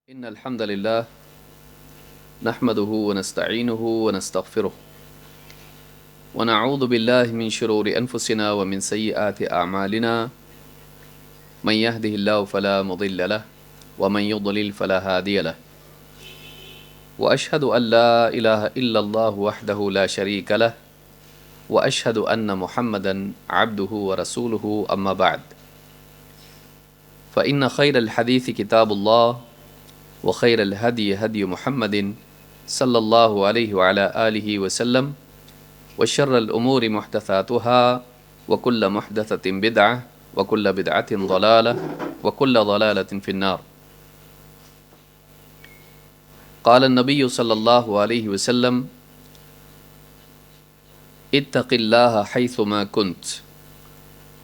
إن الحمد لله نحمده ونستعينه ونستغفره ونعوذ بالله من شرور أنفسنا ومن سيئات أعمالنا من يهده الله فلا مضل له ومن يضلل فلا هادي له وأشهد أن لا إله إلا الله وحده لا شريك له وأشهد أن محمدا عبده ورسوله أما بعد فإن خير الحديث كتاب الله وخير الهدي هدي محمد صلى الله عليه وعلى آله وسلم وشر الأمور محدثاتها وكل محدثة بدعة وكل بدعة ضلالة وكل ضلالة في النار. قال النبي صلى الله عليه وسلم اتق الله حيثما كنت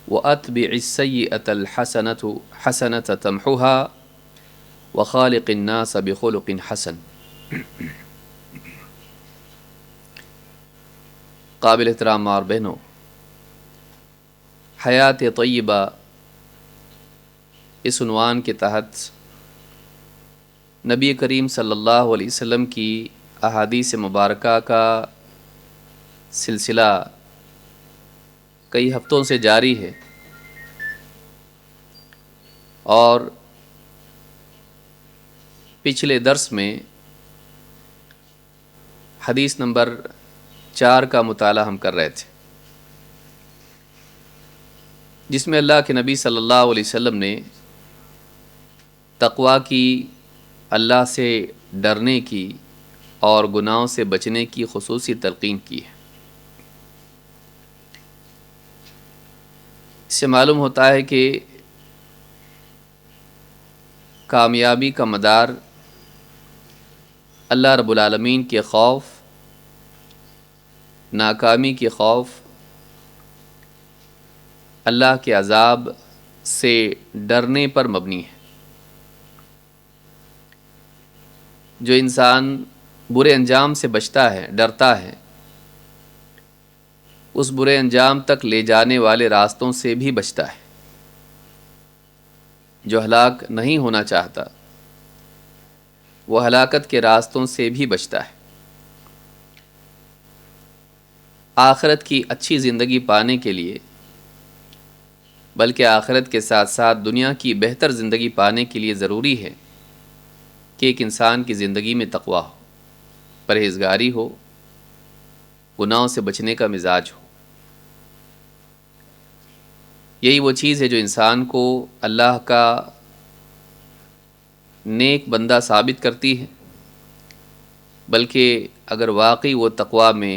وأتبع السيئة الحسنة حسنة تمحها وخالق الناس بخلق حسن. قابل احترام ماں اور بہنوں، حیات طیبہ اس عنوان کے تحت نبی کریم صلی اللہ علیہ وسلم کی احادیث مبارکہ کا سلسلہ کئی ہفتوں سے جاری ہے، اور پچھلے درس میں حدیث نمبر 4 کا مطالعہ ہم کر رہے تھے، جس میں اللہ کے نبی صلی اللہ علیہ وسلم نے تقویٰ کی، اللہ سے ڈرنے کی اور گناہوں سے بچنے کی خصوصی تلقین کی ہے۔ اس سے معلوم ہوتا ہے کہ کامیابی کا مدار اللہ رب العالمین کے خوف، ناکامی کے خوف، اللہ کے عذاب سے ڈرنے پر مبنی ہے۔ جو انسان برے انجام سے بچتا ہے، ڈرتا ہے، اس برے انجام تک لے جانے والے راستوں سے بھی بچتا ہے۔ جو ہلاک نہیں ہونا چاہتا، وہ ہلاکت کے راستوں سے بھی بچتا ہے۔ آخرت کی اچھی زندگی پانے کے لیے، بلکہ آخرت کے ساتھ ساتھ دنیا کی بہتر زندگی پانے کے لیے ضروری ہے کہ ایک انسان کی زندگی میں تقویٰ ہو، پرہیزگاری ہو، گناہوں سے بچنے کا مزاج ہو۔ یہی وہ چیز ہے جو انسان کو اللہ کا نیک بندہ ثابت کرتی ہے، بلکہ اگر واقعی وہ تقویٰ میں،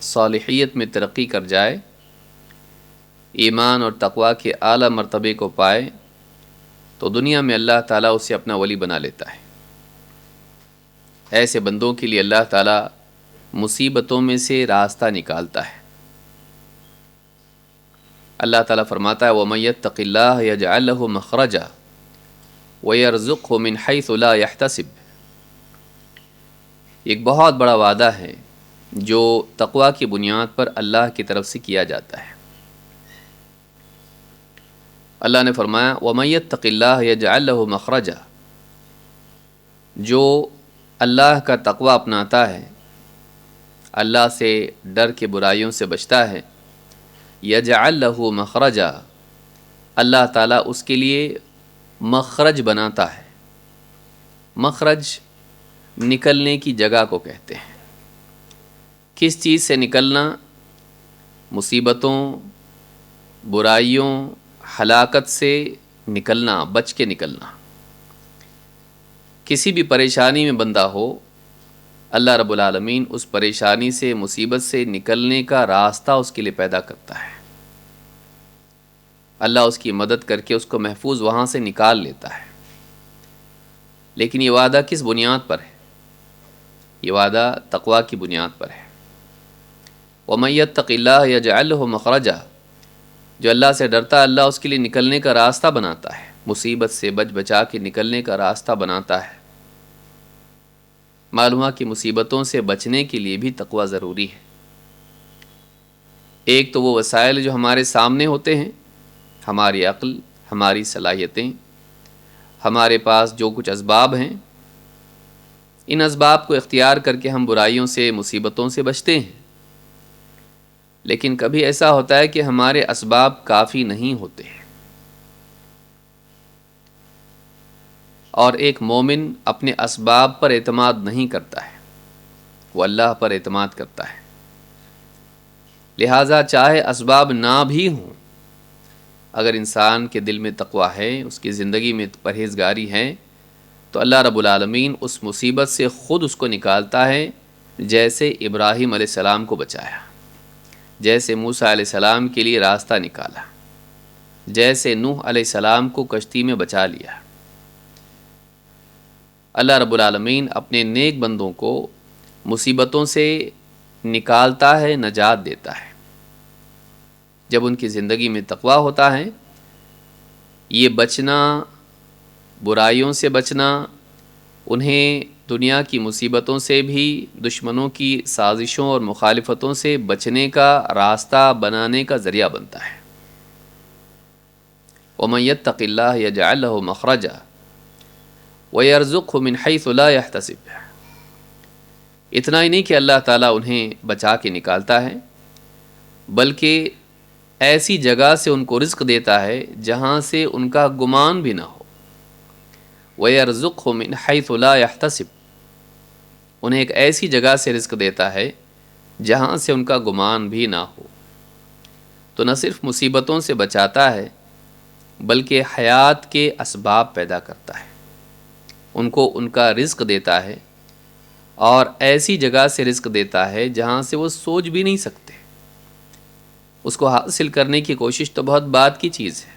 صالحیت میں ترقی کر جائے، ایمان اور تقویٰ کے اعلیٰ مرتبے کو پائے، تو دنیا میں اللہ تعالیٰ اسے اپنا ولی بنا لیتا ہے۔ ایسے بندوں کے لیے اللہ تعالیٰ مصیبتوں میں سے راستہ نکالتا ہے۔ اللہ تعالیٰ فرماتا ہے وَمَن يَتَّقِ اللَّهَ يَجْعَل لَّهُ مَخْرَجًا وَيَرْزُقْهُ مِنْ حَيْثُ لَا يَحْتَسِبُ۔ ایک بہت بڑا وعدہ ہے جو تقویٰ کی بنیاد پر اللہ کی طرف سے کیا جاتا ہے۔ اللہ نے فرمایا وَمَن يَتَّقِ اللَّهَ يَجْعَل لَّهُ مَخْرَجًا، جو اللہ کا تقویٰ اپناتا ہے، اللہ سے ڈر کے برائیوں سے بچتا ہے، یجعل لہ مخرجا، اللہ تعالیٰ اس کے لیے مخرج بناتا ہے۔ مخرج نکلنے کی جگہ کو کہتے ہیں۔ کس چیز سے نکلنا؟ مصیبتوں، برائیوں، ہلاکت سے نکلنا، بچ کے نکلنا۔ کسی بھی پریشانی میں بندہ ہو، اللہ رب العالمین اس پریشانی سے، مصیبت سے نکلنے کا راستہ اس کے لیے پیدا کرتا ہے۔ اللہ اس کی مدد کر کے اس کو محفوظ وہاں سے نکال لیتا ہے۔ لیکن یہ وعدہ کس بنیاد پر ہے؟ یہ وعدہ تقویٰ کی بنیاد پر ہے۔ وَمَن يَتَّقِ اللَّهَ يَجْعَل لَّهُ مَخْرَجًا، جو اللہ سے ڈرتا ہے، اللہ اس کے لیے نکلنے کا راستہ بناتا ہے، مصیبت سے بچ بچا کے نکلنے کا راستہ بناتا ہے۔ معلوم ہے کہ مصیبتوں سے بچنے کے لیے بھی تقویٰ ضروری ہے۔ ایک تو وہ وسائل جو ہمارے سامنے ہوتے ہیں، ہماری عقل، ہماری صلاحیتیں، ہمارے پاس جو کچھ اسباب ہیں، ان اسباب کو اختیار کر کے ہم برائیوں سے مصیبتوں سے بچتے ہیں، لیکن کبھی ایسا ہوتا ہے کہ ہمارے اسباب کافی نہیں ہوتے ہیں، اور ایک مومن اپنے اسباب پر اعتماد نہیں کرتا ہے، وہ اللہ پر اعتماد کرتا ہے۔ لہٰذا چاہے اسباب نہ بھی ہوں، اگر انسان کے دل میں تقویٰ ہے، اس کی زندگی میں پرہیزگاری ہے، تو اللہ رب العالمین اس مصیبت سے خود اس کو نکالتا ہے، جیسے ابراہیم علیہ السلام کو بچایا، جیسے موسیٰ علیہ السلام کے لیے راستہ نکالا، جیسے نوح علیہ السلام کو کشتی میں بچا لیا۔ اللہ رب العالمین اپنے نیک بندوں کو مصیبتوں سے نکالتا ہے، نجات دیتا ہے، جب ان کی زندگی میں تقویٰ ہوتا ہے۔ یہ بچنا، برائیوں سے بچنا، انہیں دنیا کی مصیبتوں سے بھی، دشمنوں کی سازشوں اور مخالفتوں سے بچنے کا راستہ بنانے کا ذریعہ بنتا ہے۔ وَمَن يَتَّقِ اللَّهَ يَجْعَل لَّهُ مَخْرَجًا وَيَرْزُقْهُ مِنْ حَيْثُ لَا يَحْتَسِبُ۔ اتنا ہی نہیں کہ اللہ تعالیٰ انہیں بچا کے نکالتا ہے، بلکہ ایسی جگہ سے ان کو رزق دیتا ہے جہاں سے ان کا گمان بھی نہ ہو۔ وَيَرْزُقْهُ مِنْ حَيْثُ لَا يَحْتَسِبُ، انہیں ایک ایسی جگہ سے رزق دیتا ہے جہاں سے ان کا گمان بھی نہ ہو۔ تو نہ صرف مصیبتوں سے بچاتا ہے، بلکہ حیات کے اسباب پیدا کرتا ہے، ان کو ان کا رزق دیتا ہے، اور ایسی جگہ سے رزق دیتا ہے جہاں سے وہ سوچ بھی نہیں سکتے۔ اس کو حاصل کرنے کی کوشش تو بہت بعد کی چیز ہے،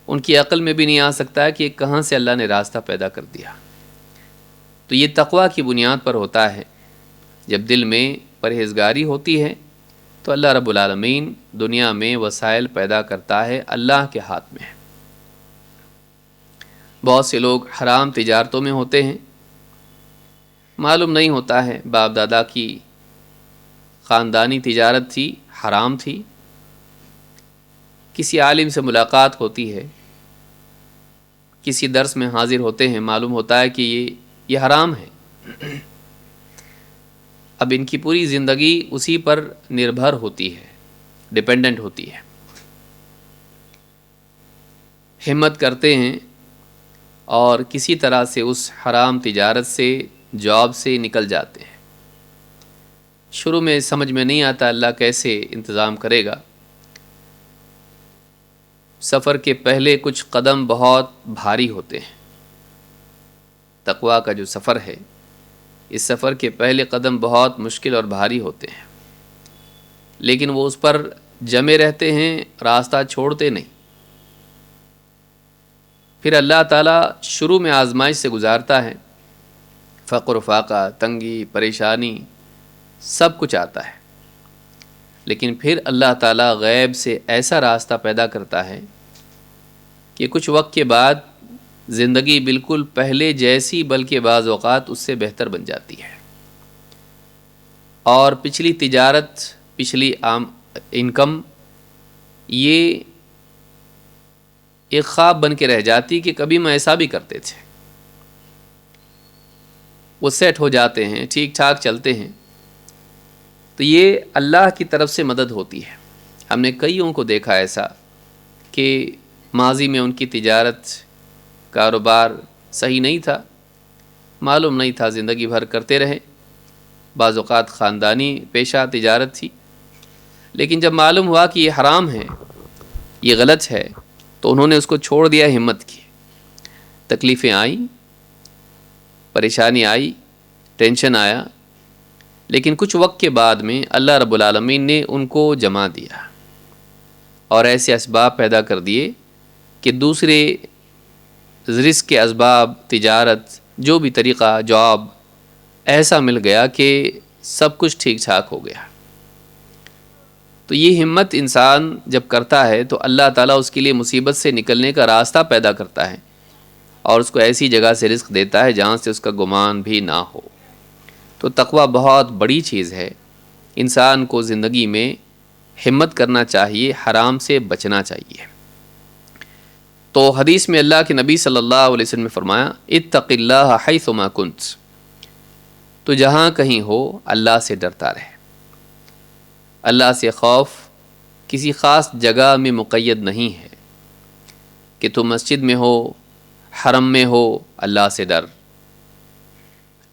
ان کی عقل میں بھی نہیں آ سکتا ہے کہ کہاں سے اللہ نے راستہ پیدا کر دیا۔ تو یہ تقویٰ کی بنیاد پر ہوتا ہے۔ جب دل میں پرہیزگاری ہوتی ہے تو اللہ رب العالمین دنیا میں وسائل پیدا کرتا ہے، اللہ کے ہاتھ میں ہے۔ بہت سے لوگ حرام تجارتوں میں ہوتے ہیں، معلوم نہیں ہوتا ہے باپ دادا کی خاندانی تجارت تھی، حرام تھی، کسی عالم سے ملاقات ہوتی ہے، کسی درس میں حاضر ہوتے ہیں، معلوم ہوتا ہے کہ یہ حرام ہے۔ اب ان کی پوری زندگی اسی پر نربھر ہوتی ہے، ڈیپینڈنٹ ہوتی ہے۔ ہمت کرتے ہیں اور کسی طرح سے اس حرام تجارت سے، جاب سے نکل جاتے ہیں۔ شروع میں سمجھ میں نہیں آتا اللہ کیسے انتظام کرے گا۔ سفر کے پہلے کچھ قدم بہت بھاری ہوتے ہیں۔ تقویٰ کا جو سفر ہے، اس سفر کے پہلے قدم بہت مشکل اور بھاری ہوتے ہیں، لیکن وہ اس پر جمے رہتے ہیں، راستہ چھوڑتے نہیں۔ پھر اللہ تعالیٰ شروع میں آزمائش سے گزارتا ہے، فقر و فاقہ، تنگی، پریشانی، سب کچھ آتا ہے، لیکن پھر اللہ تعالیٰ غیب سے ایسا راستہ پیدا کرتا ہے کہ کچھ وقت کے بعد زندگی بالکل پہلے جیسی، بلکہ بعض اوقات اس سے بہتر بن جاتی ہے، اور پچھلی تجارت، پچھلی انکم، یہ ایک خواب بن کے رہ جاتی کہ کبھی میں ایسا بھی کرتے تھے۔ وہ سیٹ ہو جاتے ہیں، ٹھیک ٹھاک چلتے ہیں۔ تو یہ اللہ کی طرف سے مدد ہوتی ہے۔ ہم نے کئیوں کو دیکھا ایسا کہ ماضی میں ان کی تجارت، کاروبار صحیح نہیں تھا، معلوم نہیں تھا، زندگی بھر کرتے رہے، بعض اوقات خاندانی پیشہ تجارت تھی، لیکن جب معلوم ہوا کہ یہ حرام ہے، یہ غلط ہے، تو انہوں نے اس کو چھوڑ دیا، ہمت کی۔ تکلیفیں آئیں، پریشانی آئی، ٹینشن آیا، لیکن کچھ وقت کے بعد میں اللہ رب العالمین نے ان کو جما دیا اور ایسے اسباب پیدا کر دیے کہ دوسرے رزق کے اسباب، تجارت، جو بھی طریقہ، جاب ایسا مل گیا کہ سب کچھ ٹھیک ٹھاک ہو گیا۔ تو یہ ہمت انسان جب کرتا ہے تو اللہ تعالیٰ اس کے لیے مصیبت سے نکلنے کا راستہ پیدا کرتا ہے، اور اس کو ایسی جگہ سے رزق دیتا ہے جہاں سے اس کا گمان بھی نہ ہو۔ تو تقویٰ بہت بڑی چیز ہے، انسان کو زندگی میں ہمت کرنا چاہیے، حرام سے بچنا چاہیے۔ تو حدیث میں اللہ کے نبی صلی اللہ علیہ وسلم نے فرمایا، اتق اللہ حیثما کنت، تو جہاں کہیں ہو اللہ سے ڈرتا رہے۔ اللہ سے خوف کسی خاص جگہ میں مقید نہیں ہے کہ تو مسجد میں ہو، حرم میں ہو، اللہ سے ڈر،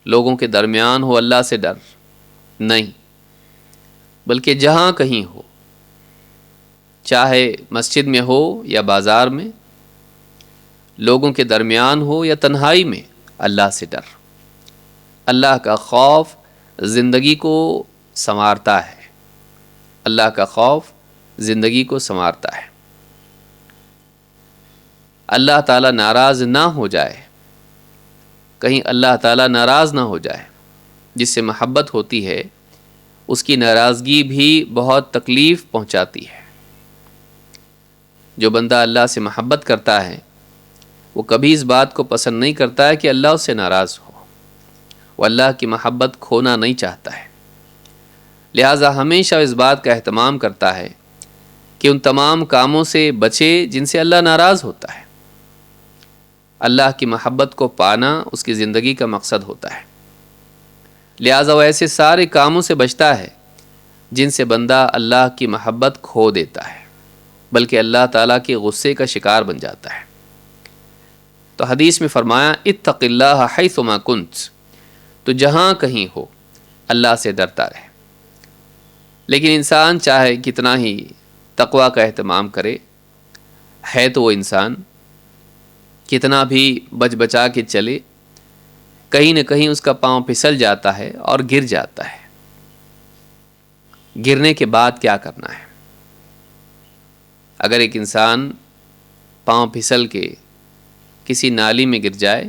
لوگوں کے درمیان ہو، اللہ سے ڈر، نہیں، بلکہ جہاں کہیں ہو، چاہے مسجد میں ہو یا بازار میں، لوگوں کے درمیان ہو یا تنہائی میں، اللہ سے ڈر۔ اللہ کا خوف زندگی کو سنوارتا ہے، اللہ کا خوف زندگی کو سنوارتا ہے۔ اللہ تعالیٰ ناراض نہ ہو جائے، کہیں اللہ تعالیٰ ناراض نہ ہو جائے۔ جس سے محبت ہوتی ہے اس کی ناراضگی بھی بہت تکلیف پہنچاتی ہے۔ جو بندہ اللہ سے محبت کرتا ہے وہ کبھی اس بات کو پسند نہیں کرتا ہے کہ اللہ اس سے ناراض ہو، وہ اللہ کی محبت کھونا نہیں چاہتا ہے، لہٰذا ہمیشہ اس بات کا اہتمام کرتا ہے کہ ان تمام کاموں سے بچے جن سے اللہ ناراض ہوتا ہے۔ اللہ کی محبت کو پانا اس کی زندگی کا مقصد ہوتا ہے، لہٰذا وہ ایسے سارے کاموں سے بچتا ہے جن سے بندہ اللہ کی محبت کھو دیتا ہے، بلکہ اللہ تعالیٰ کے غصے کا شکار بن جاتا ہے۔ تو حدیث میں فرمایا اتق اللہ حیث ما کنت، تو جہاں کہیں ہو اللہ سے ڈرتا رہے۔ لیکن انسان چاہے کتنا ہی تقوی کا اہتمام کرے، ہے تو وہ انسان کتنا بھی بچ بچا کے چلے، کہیں نہ کہیں اس کا پاؤں پھسل جاتا ہے اور گر جاتا ہے۔ گرنے کے بعد کیا کرنا ہے؟ اگر ایک انسان پاؤں پھسل کے کسی نالی میں گر جائے،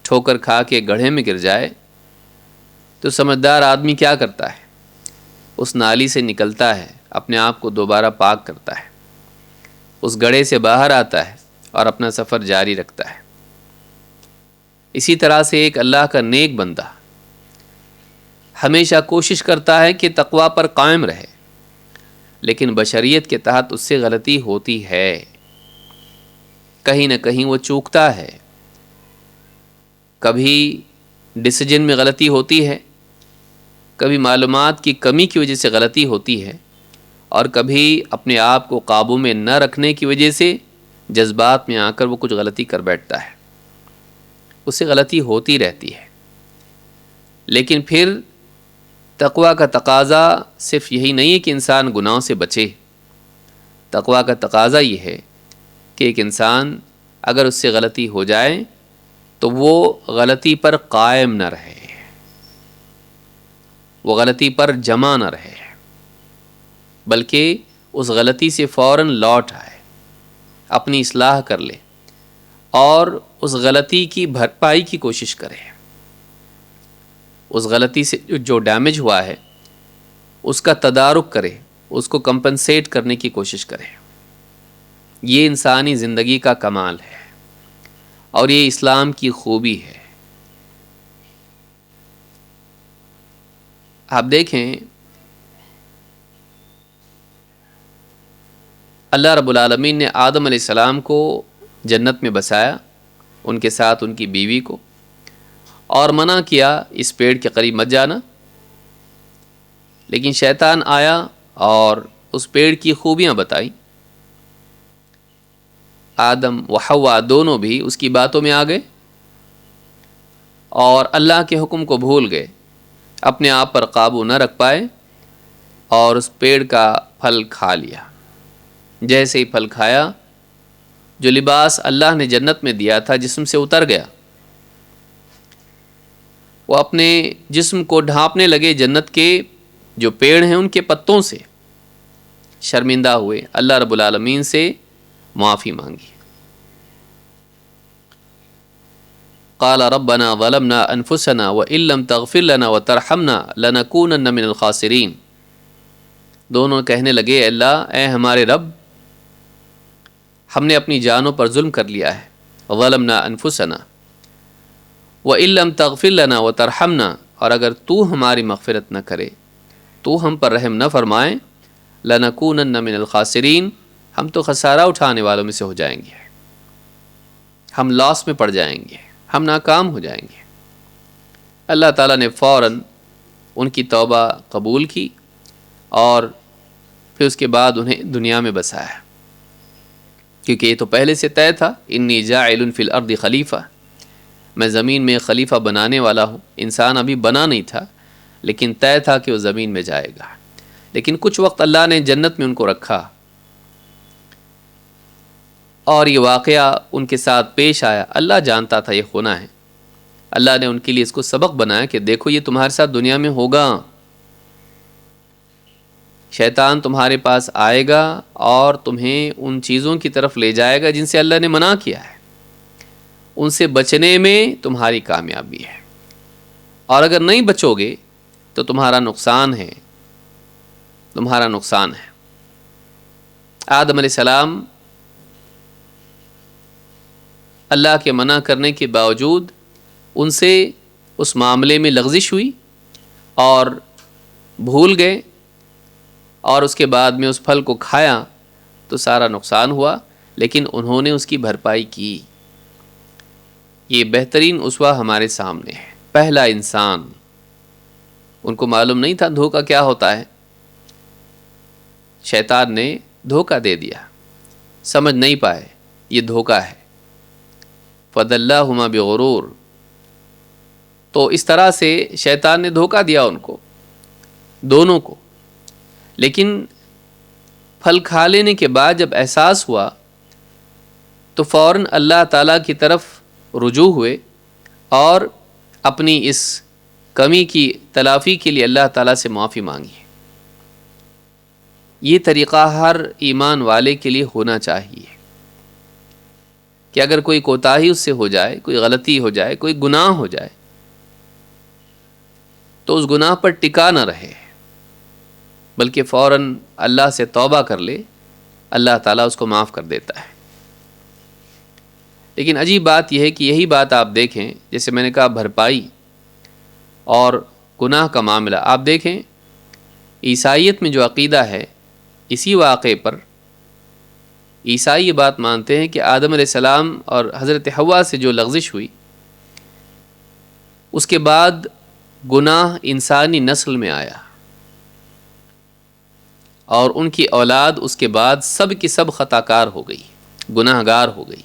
ٹھوکر کھا کے گڑھے میں گر جائے، تو سمجھدار آدمی کیا کرتا ہے؟ اس نالی سے نکلتا ہے، اپنے آپ کو دوبارہ پاک کرتا ہے، اس گڑھے سے باہر آتا ہے اور اپنا سفر جاری رکھتا ہے۔ اسی طرح سے ایک اللہ کا نیک بندہ ہمیشہ کوشش کرتا ہے کہ تقوی پر قائم رہے، لیکن بشریت کے تحت اس سے غلطی ہوتی ہے، کہیں نہ کہیں وہ چوکتا ہے، کبھی ڈیسیجن میں غلطی ہوتی ہے، کبھی معلومات کی کمی کی وجہ سے غلطی ہوتی ہے، اور کبھی اپنے آپ کو قابو میں نہ رکھنے کی وجہ سے جذبات میں آ کر وہ کچھ غلطی کر بیٹھتا ہے، اس سے غلطی ہوتی رہتی ہے۔ لیکن پھر تقوی کا تقاضا صرف یہی نہیں ہے کہ انسان گناہوں سے بچے، تقوی کا تقاضا یہ ہے کہ ایک انسان اگر اس سے غلطی ہو جائے تو وہ غلطی پر قائم نہ رہے، وہ غلطی پر جمع نہ رہے، بلکہ اس غلطی سے فوراً لوٹ آئے، اپنی اصلاح کر لے اور اس غلطی کی بھرپائی کی کوشش کرے، اس غلطی سے جو ڈیمیج ہوا ہے اس کا تدارک کرے، اس کو کمپنسیٹ کرنے کی کوشش کرے۔ یہ انسانی زندگی کا کمال ہے اور یہ اسلام کی خوبی ہے۔ آپ دیکھیں اللہ رب العالمین نے آدم علیہ السلام کو جنت میں بسایا، ان کے ساتھ ان کی بیوی کو، اور منع کیا اس پیڑ کے قریب مت جانا، لیکن شیطان آیا اور اس پیڑ کی خوبیاں بتائیں۔ آدم و حوا دونوں بھی اس کی باتوں میں آ گئے اور اللہ کے حکم کو بھول گئے، اپنے آپ پر قابو نہ رکھ پائے اور اس پیڑ کا پھل کھا لیا۔ جیسے ہی پھل کھایا، جو لباس اللہ نے جنت میں دیا تھا جسم سے اتر گیا، وہ اپنے جسم کو ڈھانپنے لگے جنت کے جو پیڑ ہیں ان کے پتوں سے، شرمندہ ہوئے، اللہ رب العالمین سے معافی مانگی۔ قال ربنا ظلمنا انفسنا وان لم تغفر لنا وترحمنا لنكونن من الخاسرین، دونوں کہنے لگے اے اللہ، اے ہمارے رب، ہم نے اپنی جانوں پر ظلم کر لیا ہے، ظلمنا انفسنا وان لم تغفر لنا وترحمنا، اور اگر تو ہماری مغفرت نہ کرے، تو ہم پر رحم نہ فرمائے، لنکونن من الخاسرین، ہم تو خسارہ اٹھانے والوں میں سے ہو جائیں گے، ہم لاس میں پڑ جائیں گے، ہم ناکام ہو جائیں گے۔ اللہ تعالیٰ نے فوراً ان کی توبہ قبول کی اور پھر اس کے بعد انہیں دنیا میں بسایا، کیونکہ یہ تو پہلے سے طے تھا، انی جاعل فی الارض خلیفہ، میں زمین میں خلیفہ بنانے والا ہوں۔ انسان ابھی بنا نہیں تھا، لیکن طے تھا کہ وہ زمین میں جائے گا۔ لیکن کچھ وقت اللہ نے جنت میں ان کو رکھا، اور یہ واقعہ ان کے ساتھ پیش آیا۔ اللہ جانتا تھا یہ ہونا ہے، اللہ نے ان کے لیے اس کو سبق بنایا کہ دیکھو یہ تمہارے ساتھ دنیا میں ہوگا، شیطان تمہارے پاس آئے گا اور تمہیں ان چیزوں کی طرف لے جائے گا جن سے اللہ نے منع کیا ہے، ان سے بچنے میں تمہاری کامیابی ہے، اور اگر نہیں بچو گے تو تمہارا نقصان ہے، تمہارا نقصان ہے۔ آدم علیہ السلام اللہ کے منع کرنے کے باوجود ان سے اس معاملے میں لغزش ہوئی اور بھول گئے، اور اس کے بعد میں اس پھل کو کھایا تو سارا نقصان ہوا، لیکن انہوں نے اس کی بھرپائی کی۔ یہ بہترین اسوہ ہمارے سامنے ہے۔ پہلا انسان، ان کو معلوم نہیں تھا دھوکہ کیا ہوتا ہے، شیطان نے دھوکہ دے دیا، سمجھ نہیں پائے یہ دھوکہ ہے۔ فَدَلَّاهُمَا بِغُرُورٍ، تو اس طرح سے شیطان نے دھوکہ دیا ان کو، دونوں کو۔ لیکن پھل کھا لینے کے بعد جب احساس ہوا تو فوراً اللہ تعالیٰ کی طرف رجوع ہوئے اور اپنی اس کمی کی تلافی کے لیے اللہ تعالیٰ سے معافی مانگی۔ یہ طریقہ ہر ایمان والے کے لیے ہونا چاہیے کہ اگر کوئی کوتاہی اس سے ہو جائے، کوئی غلطی ہو جائے، کوئی گناہ ہو جائے، تو اس گناہ پر ٹکا نہ رہے، بلکہ فوراً اللہ سے توبہ کر لے، اللہ تعالیٰ اس کو معاف کر دیتا ہے۔ لیکن عجیب بات یہ ہے کہ یہی بات آپ دیکھیں، جیسے میں نے کہا بھرپائی اور گناہ کا معاملہ، آپ دیکھیں عیسائیت میں جو عقیدہ ہے، اسی واقعے پر عیسائی یہ بات مانتے ہیں کہ آدم علیہ السلام اور حضرت حوا سے جو لغزش ہوئی، اس کے بعد گناہ انسانی نسل میں آیا، اور ان کی اولاد اس کے بعد سب کی سب خطا کار ہو گئی، گناہ گار ہو گئی۔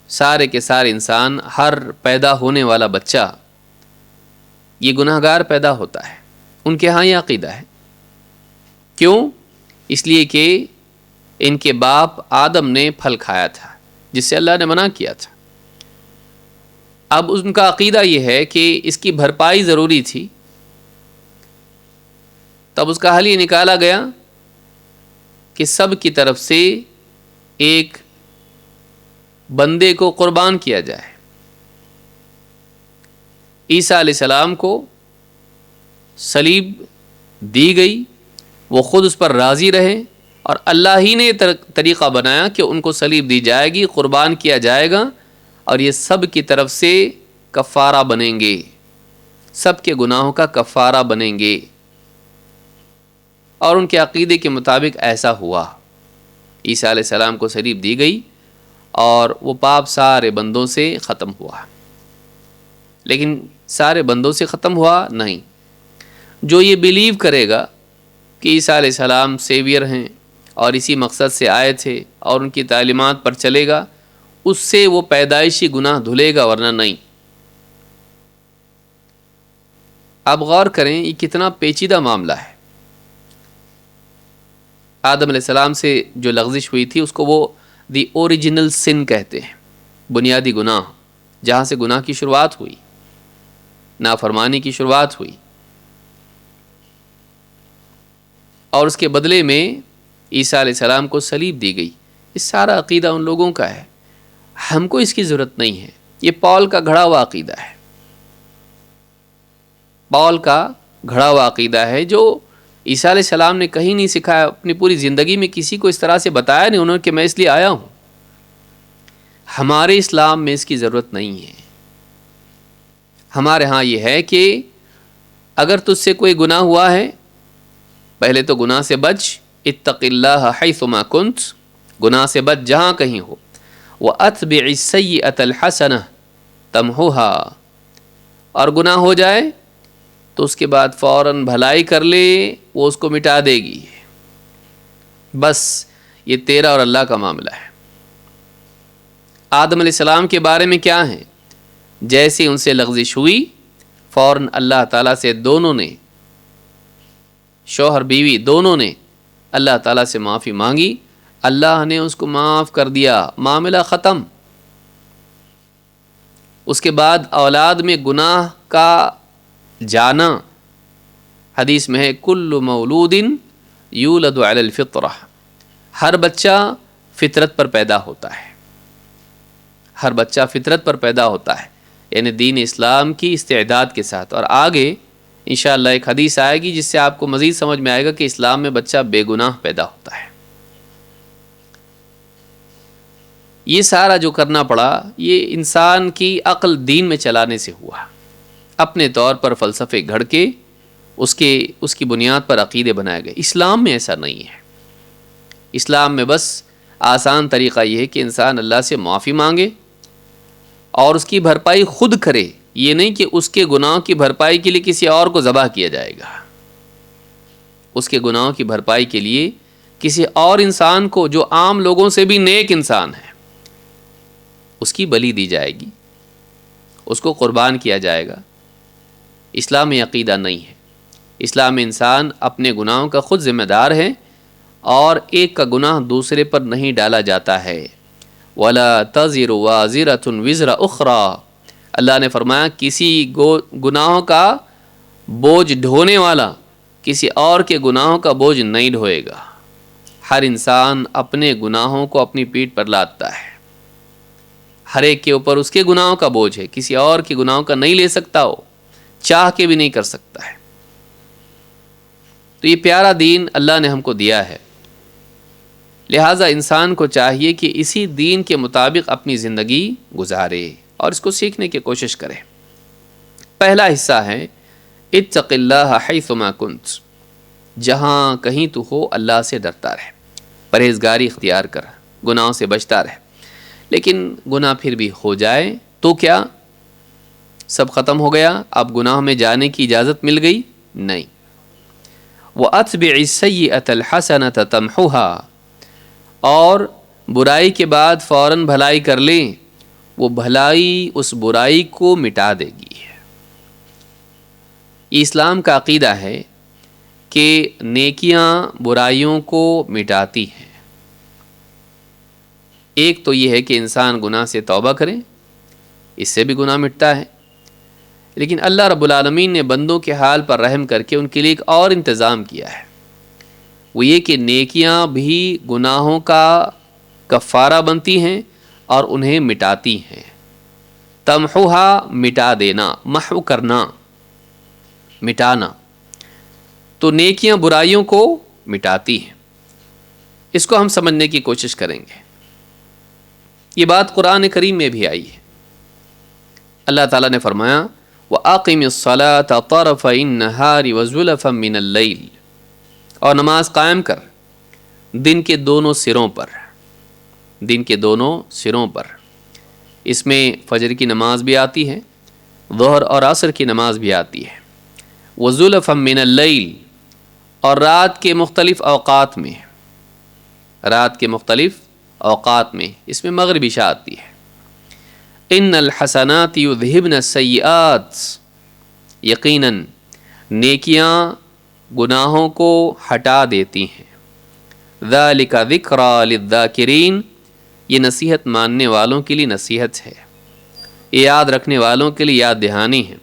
سارے کے سارے انسان، ہر پیدا ہونے والا بچہ یہ گناہ گار پیدا ہوتا ہے۔ ان کے ہاں یہ عقیدہ ہے۔ کیوں؟ اس لیے کہ ان کے باپ آدم نے پھل کھایا تھا جس سے اللہ نے منع کیا تھا۔ اب ان کا عقیدہ یہ ہے کہ اس کی بھرپائی ضروری تھی، تب اس کا حل یہ نکالا گیا کہ سب کی طرف سے ایک بندے کو قربان کیا جائے۔ عیسیٰ علیہ السلام کو صلیب دی گئی، وہ خود اس پر راضی رہے، اور اللہ ہی نے طریقہ بنایا کہ ان کو صلیب دی جائے گی، قربان کیا جائے گا، اور یہ سب کی طرف سے کفارہ بنیں گے، سب کے گناہوں کا کفارہ بنیں گے۔ اور ان کے عقیدے کے مطابق ایسا ہوا، عیسیٰ علیہ السلام کو صلیب دی گئی اور وہ پاپ سارے بندوں سے ختم ہوا۔ لیکن سارے بندوں سے ختم ہوا نہیں، جو یہ بیلیو کرے گا کہ عیسیٰ علیہ السلام سیویئر ہیں اور اسی مقصد سے آئے تھے اور ان کی تعلیمات پر چلے گا، اس سے وہ پیدائشی گناہ دھلے گا، ورنہ نہیں۔ آپ غور کریں یہ کتنا پیچیدہ معاملہ ہے۔ آدم علیہ السلام سے جو لغزش ہوئی تھی اس کو وہ دی اوریجنل سن کہتے ہیں، بنیادی گناہ، جہاں سے گناہ کی شروعات ہوئی، نافرمانی کی شروعات ہوئی، اور اس کے بدلے میں عیسیٰ علیہ السلام کو صلیب دی گئی۔ یہ سارا عقیدہ ان لوگوں کا ہے، ہم کو اس کی ضرورت نہیں ہے۔ یہ پال کا گھڑا ہوا عقیدہ ہے، پال کا گھڑا ہوا عقیدہ ہے جو عیسیٰ علیہ السلام نے کہیں نہیں سکھایا، اپنی پوری زندگی میں کسی کو اس طرح سے بتایا نہیں انہوں نے کہ میں اس لیے آیا ہوں۔ ہمارے اسلام میں اس کی ضرورت نہیں ہے۔ ہمارے ہاں یہ ہے کہ اگر تجھ سے کوئی گناہ ہوا ہے، پہلے تو گناہ سے بچ، اتق اللہ حیثما کنت، گناہ سے بچ جہاں کہیں ہو، وَأَتْبِعِ السَّيِّئَةَ الْحَسَنَةَ، تمحوہا، اور گناہ ہو جائے تو اس کے بعد فوراً بھلائی کر لے، وہ اس کو مٹا دے گی۔ بس یہ تیرا اور اللہ کا معاملہ ہے۔ آدم علیہ السلام کے بارے میں کیا ہے؟ جیسے ان سے لغزش ہوئی، فوراً اللہ تعالیٰ سے دونوں نے، شوہر بیوی دونوں نے اللہ تعالیٰ سے معافی مانگی، اللہ نے اس کو معاف کر دیا، معاملہ ختم۔ اس کے بعد اولاد میں گناہ کا جانا، حدیث میں ہے کل مولود یولد علی الفطرہ، ہر بچہ فطرت پر پیدا ہوتا ہے، ہر بچہ فطرت پر پیدا ہوتا ہے، یعنی دین اسلام کی استعداد کے ساتھ۔ اور آگے انشاءاللہ ایک حدیث آئے گی جس سے آپ کو مزید سمجھ میں آئے گا کہ اسلام میں بچہ بے گناہ پیدا ہوتا ہے۔ یہ سارا جو کرنا پڑا، یہ انسان کی عقل دین میں چلانے سے ہوا، اپنے طور پر فلسفے گھڑ کے اس کی بنیاد پر عقیدے بنائے گئے۔ اسلام میں ایسا نہیں ہے۔ اسلام میں بس آسان طریقہ یہ ہے کہ انسان اللہ سے معافی مانگے اور اس کی بھرپائی خود کرے، یہ نہیں کہ اس کے گناہوں کی بھرپائی کے لیے کسی اور کو ذبح کیا جائے گا۔ اس کے گناہوں کی بھرپائی کے لیے کسی اور انسان کو، جو عام لوگوں سے بھی نیک انسان ہے، اس کی بلی دی جائے گی، اس کو قربان کیا جائے گا۔ اسلام میں عقیدہ نہیں ہے۔ اسلام میں انسان اپنے گناہوں کا خود ذمہ دار ہے اور ایک کا گناہ دوسرے پر نہیں ڈالا جاتا ہے۔ وَلَا تَزِرُ وَازِرَةٌ وِزْرَ أُخْرَى، اللہ نے فرمایا کسی گناہوں کا بوجھ ڈھونے والا کسی اور کے گناہوں کا بوجھ نہیں ڈھوئے گا۔ ہر انسان اپنے گناہوں کو اپنی پیٹھ پر لاتا ہے، ہر ایک کے اوپر اس کے گناہوں کا بوجھ ہے، کسی اور کے گناہوں کا نہیں لے سکتا، وہ چاہ کے بھی نہیں کر سکتا ہے۔ تو یہ پیارا دین اللہ نے ہم کو دیا ہے، لہٰذا انسان کو چاہیے کہ اسی دین کے مطابق اپنی زندگی گزارے اور اس کو سیکھنے کی کوشش کرے۔ پہلا حصہ ہے اتق اللہ حیثما کنت، جہاں کہیں تو ہو اللہ سے ڈرتا رہے، پرہیزگاری اختیار کر، گناہوں سے بچتا رہے۔ لیکن گناہ پھر بھی ہو جائے تو کیا سب ختم ہو گیا؟ اب گناہ میں جانے کی اجازت مل گئی؟ نہیں۔ وَأَتْبِعِ السَّيِّئَةَ الْحَسَنَةَ تَمْحُوهَا، اور برائی کے بعد فوراً بھلائی کر لیں، وہ بھلائی اس برائی کو مٹا دے گی۔ یہ اسلام کا عقیدہ ہے کہ نیکیاں برائیوں کو مٹاتی ہیں۔ ایک تو یہ ہے کہ انسان گناہ سے توبہ کرے، اس سے بھی گناہ مٹتا ہے، لیکن اللہ رب العالمین نے بندوں کے حال پر رحم کر کے ان کے لیے ایک اور انتظام کیا ہے، وہ یہ کہ نیکیاں بھی گناہوں کا کفارہ بنتی ہیں اور انہیں مٹاتی ہیں۔ تمحوہا، مٹا دینا، محو کرنا، مٹانا۔ تو نیکیاں برائیوں کو مٹاتی ہیں، اس کو ہم سمجھنے کی کوشش کریں گے۔ یہ بات قرآن کریم میں بھی آئی ہے۔ اللہ تعالیٰ نے فرمایا وَأَقِمِ الصَّلَاةَ طَرَفَيِ النَّهَارِ وَزُلَفًا مِّنَ اللَّيْلِ، اور نماز قائم کر دن کے دونوں سروں پر، دن کے دونوں سروں پر۔ اس میں فجر کی نماز بھی آتی ہے، ظہر اور عصر کی نماز بھی آتی ہے۔ وَزُلَفًا مِّنَ اللَّيْلِ، اور رات کے مختلف اوقات میں، رات کے مختلف اوقات میں، اس میں مغرب عشاء آتی ہے۔ ان الحسنات یذہبن السیئات، یقیناً نیکیاں گناہوں کو ہٹا دیتی ہیں۔ ذالک ذکریٰ للذاکرین، یہ نصیحت ماننے والوں کے لیے نصیحت ہے، یہ یاد رکھنے والوں کے لیے یاد دہانی ہے۔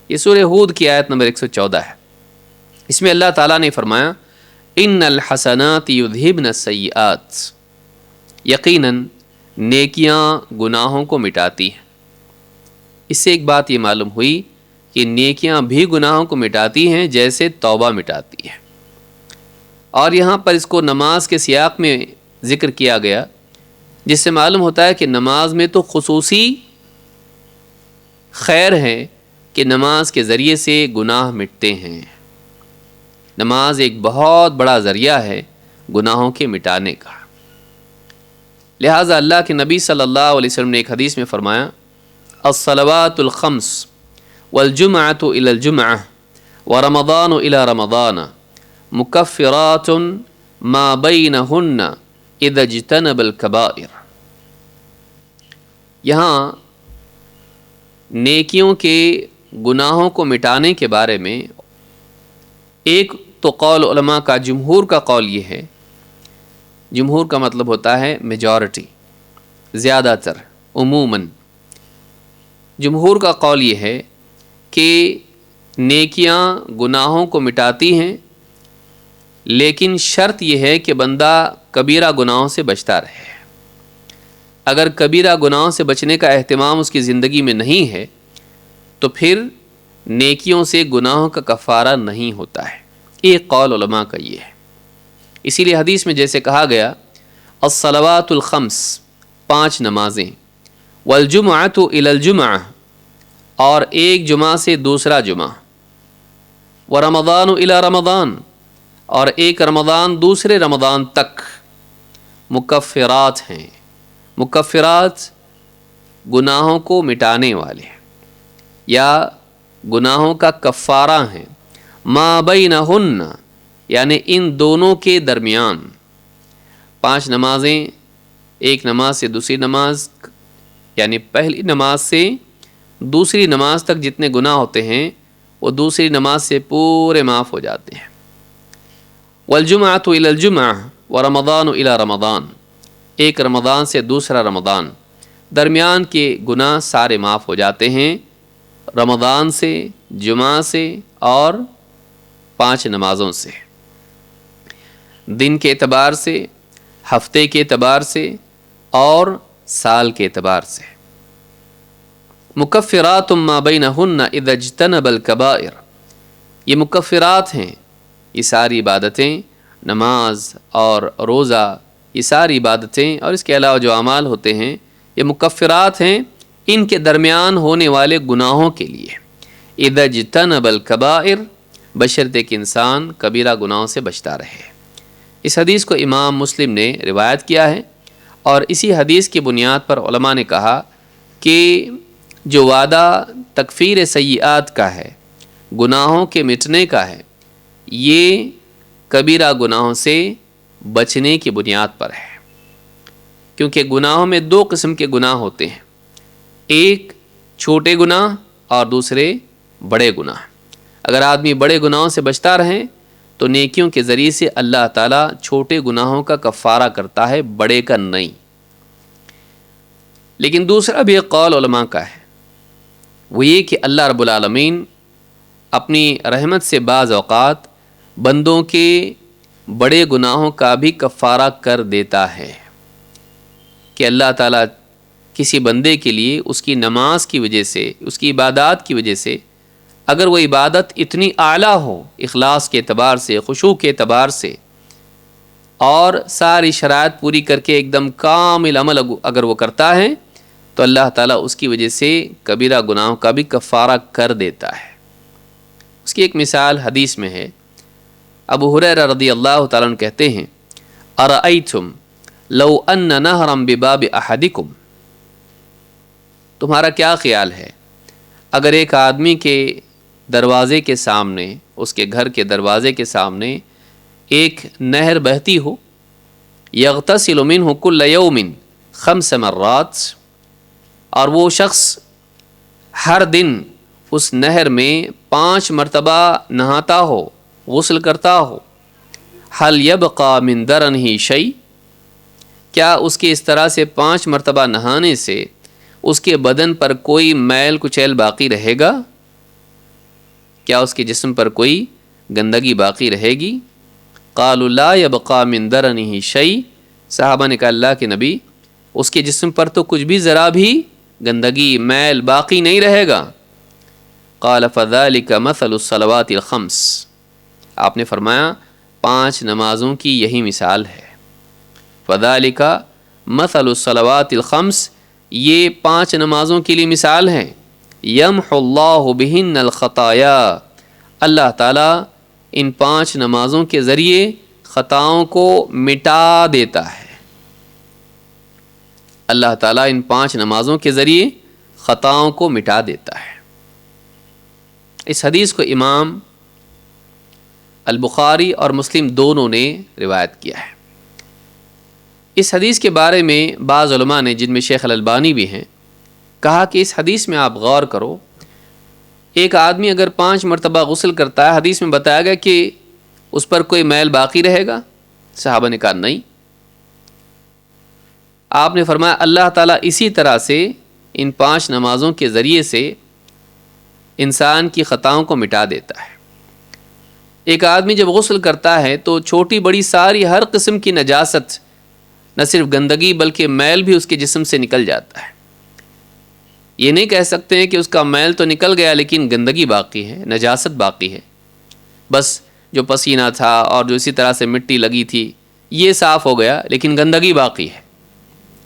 یہ سورہ ہود کی آیت نمبر 114 ہے۔ اس میں اللہ تعالیٰ نے فرمایا ان الحسنات یذہبن السیئات، یقیناً نیکیاں گناہوں کو مٹاتی ہیں۔ اس سے ایک بات یہ معلوم ہوئی کہ نیکیاں بھی گناہوں کو مٹاتی ہیں جیسے توبہ مٹاتی ہے۔ اور یہاں پر اس کو نماز کے سیاق میں ذکر کیا گیا، جس سے معلوم ہوتا ہے کہ نماز میں تو خصوصی خیر ہے کہ نماز کے ذریعے سے گناہ مٹتے ہیں۔ نماز ایک بہت بڑا ذریعہ ہے گناہوں کے مٹانے کا۔ لہٰذا اللہ کے نبی صلی اللہ علیہ وسلم نے ایک حدیث میں فرمایا الصلوات الخمس والجمعۃ الی الجمعہ ورمضان الی رمضان مکفرات ما بینہن اذا اجتنب الکبائر۔ یہاں نیکیوں کے گناہوں کو مٹانے کے بارے میں ایک تو قول علماء کا، جمہور کا قول یہ ہے، جمہور کا مطلب ہوتا ہے میجورٹی، زیادہ تر، عموماً جمہور کا قول یہ ہے کہ نیکیاں گناہوں کو مٹاتی ہیں، لیکن شرط یہ ہے کہ بندہ کبیرہ گناہوں سے بچتا رہے۔ اگر کبیرہ گناہوں سے بچنے کا اہتمام اس کی زندگی میں نہیں ہے تو پھر نیکیوں سے گناہوں کا کفارہ نہیں ہوتا ہے۔ ایک قول علماء کا یہ ہے۔ اسی لیے حدیث میں جیسے کہا گیا الصلوات الخمس، 5 نمازیں، والجمعۃ الی الجمعہ، اور ایک جمعہ سے دوسرا جمعہ، ورمضان الی رمضان، اور ایک رمضان دوسرے رمضان تک، مکفرات ہیں۔ مکفرات گناہوں کو مٹانے والے یا گناہوں کا کفارہ ہیں، ما بینہن، یعنی ان دونوں کے درمیان۔ 5 نمازیں، ایک نماز سے دوسری نماز، یعنی پہلی نماز سے دوسری نماز تک جتنے گناہ ہوتے ہیں وہ دوسری نماز سے پورے معاف ہو جاتے ہیں۔ والجمعۃ الی الجمعہ ورمضان الی رمضان، ایک رمضان سے دوسرا رمضان، درمیان کے گناہ سارے معاف ہو جاتے ہیں، رمضان سے، جمعہ سے، اور 5 نمازوں سے، دن کے اعتبار سے، ہفتے کے اعتبار سے، اور سال کے اعتبار سے۔ مکفرات ما بینہن اذا اجتنب الکبائر، یہ مکفرات ہیں، یہ ساری عبادتیں، نماز اور روزہ، یہ ساری عبادتیں اور اس کے علاوہ جو اعمال ہوتے ہیں یہ مکفرات ہیں ان کے درمیان ہونے والے گناہوں کے لیے۔ اذا اجتنب الکبائر، بشرطے کہ انسان کبیرہ گناہوں سے بچتا رہے۔ اس حدیث کو امام مسلم نے روایت کیا ہے، اور اسی حدیث کی بنیاد پر علماء نے کہا کہ جو وعدہ تکفیر سیئات کا ہے، گناہوں کے مٹنے کا ہے، یہ کبیرہ گناہوں سے بچنے کی بنیاد پر ہے، کیونکہ گناہوں میں 2 قسم کے گناہ ہوتے ہیں، ایک چھوٹے گناہ اور دوسرے بڑے گناہ۔ اگر آدمی بڑے گناہوں سے بچتا رہے تو نیکیوں کے ذریعے سے اللہ تعالیٰ چھوٹے گناہوں کا کفارہ کرتا ہے، بڑے کا نہیں۔ لیکن دوسرا بھی ایک قول علماء کا ہے، وہ یہ کہ اللہ رب العالمین اپنی رحمت سے بعض اوقات بندوں کے بڑے گناہوں کا بھی کفارہ کر دیتا ہے، کہ اللہ تعالیٰ کسی بندے کے لیے اس کی نماز کی وجہ سے، اس کی عبادات کی وجہ سے، اگر وہ عبادت اتنی اعلیٰ ہو، اخلاص کے اعتبار سے، خشوع کے اعتبار سے، اور ساری شرائط پوری کر کے ایک دم کامل عمل اگر وہ کرتا ہے تو اللہ تعالیٰ اس کی وجہ سے کبیرہ گناہوں کا بھی کفارہ کر دیتا ہے۔ اس کی ایک مثال حدیث میں ہے، ابو ہریرہ رضی اللہ تعالیٰ عنہ کہتے ہیں، ارأیتم لو ان نہرا بباب احدکم، تمہارا کیا خیال ہے اگر ایک آدمی کے دروازے کے سامنے، اس کے گھر کے دروازے کے سامنے ایک نہر بہتی ہو، یغتسل منہ کل یوم 5 مرات، اور وہ شخص ہر دن اس نہر میں 5 مرتبہ نہاتا ہو، غسل کرتا ہو، حل یبقى من درنہ شیء، کیا اس کے اس طرح سے 5 مرتبہ نہانے سے اس کے بدن پر کوئی میل کچیل باقی رہے گا؟ کیا اس کے جسم پر کوئی گندگی باقی رہے گی؟ قالوا لا يبقى من درنہ شیء، صحابہ نے کہا اللہ کے نبی اس کے جسم پر تو کچھ بھی ذرا بھی گندگی، میل باقی نہیں رہے گا۔ قال فذلك مثل الصلوات الخمس، آپ نے فرمایا 5 نمازوں کی یہی مثال ہے۔ فذلك مثل الصلوات الخمس، یہ 5 نمازوں کے لیے مثال ہے۔ یمحو اللہ بہن الخطایا، اللہ تعالیٰ ان 5 نمازوں کے ذریعے خطاؤں کو مٹا دیتا ہے۔ اللہ تعالیٰ ان 5 نمازوں کے ذریعے خطاؤں کو مٹا دیتا ہے۔ اس حدیث کو امام البخاری اور مسلم دونوں نے روایت کیا ہے۔ اس حدیث کے بارے میں بعض علماء نے، جن میں شیخ الالبانی بھی ہیں، کہا کہ اس حدیث میں آپ غور کرو، ایک آدمی اگر 5 مرتبہ غسل کرتا ہے، حدیث میں بتایا گیا کہ اس پر کوئی میل باقی رہے گا؟ صحابہ نے کہا نہیں۔ آپ نے فرمایا اللہ تعالیٰ اسی طرح سے ان 5 نمازوں کے ذریعے سے انسان کی خطاؤں کو مٹا دیتا ہے۔ ایک آدمی جب غسل کرتا ہے تو چھوٹی بڑی ساری ہر قسم کی نجاست، نہ صرف گندگی بلکہ میل بھی اس کے جسم سے نکل جاتا ہے۔ یہ نہیں کہہ سکتے ہیں کہ اس کا میل تو نکل گیا لیکن گندگی باقی ہے، نجاست باقی ہے، بس جو پسینہ تھا اور جو اسی طرح سے مٹی لگی تھی یہ صاف ہو گیا لیکن گندگی باقی ہے،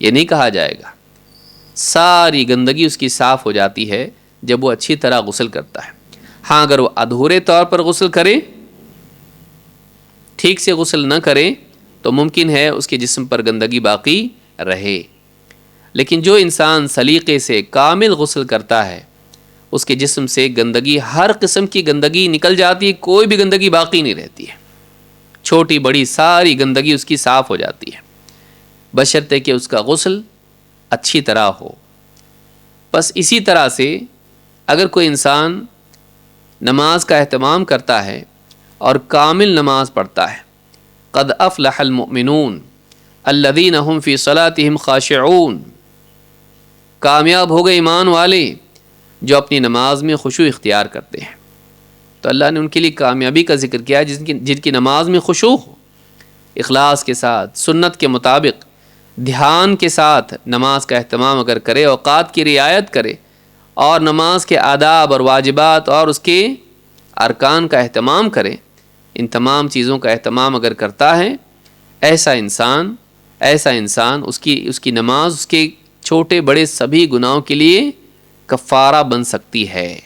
یہ نہیں کہا جائے گا۔ ساری گندگی اس کی صاف ہو جاتی ہے جب وہ اچھی طرح غسل کرتا ہے۔ ہاں اگر وہ ادھورے طور پر غسل کرے، ٹھیک سے غسل نہ کرے، تو ممکن ہے اس کے جسم پر گندگی باقی رہے، لیکن جو انسان سلیقے سے کامل غسل کرتا ہے اس کے جسم سے گندگی، ہر قسم کی گندگی نکل جاتی ہے، کوئی بھی گندگی باقی نہیں رہتی ہے، چھوٹی بڑی ساری گندگی اس کی صاف ہو جاتی ہے، بشرطے کہ اس کا غسل اچھی طرح ہو۔ بس اسی طرح سے اگر کوئی انسان نماز کا اہتمام کرتا ہے اور کامل نماز پڑھتا ہے، قد افلح المؤمنون الذین هم فی صلاتهم خاشعون، کامیاب ہو گئے ایمان والے جو اپنی نماز میں خشوع اختیار کرتے ہیں۔ تو اللہ نے ان کے لیے کامیابی کا ذکر کیا ہے جن کی نماز میں خشوع ہو، اخلاص کے ساتھ، سنت کے مطابق، دھیان کے ساتھ نماز کا اہتمام اگر کرے، اوقات کی رعایت کرے اور نماز کے آداب اور واجبات اور اس کے ارکان کا اہتمام کرے، ان تمام چیزوں کا اہتمام اگر کرتا ہے، ایسا انسان اس کی نماز اس کے چھوٹے بڑے سبھی گناہوں کے لیے کفارہ بن سکتی ہے۔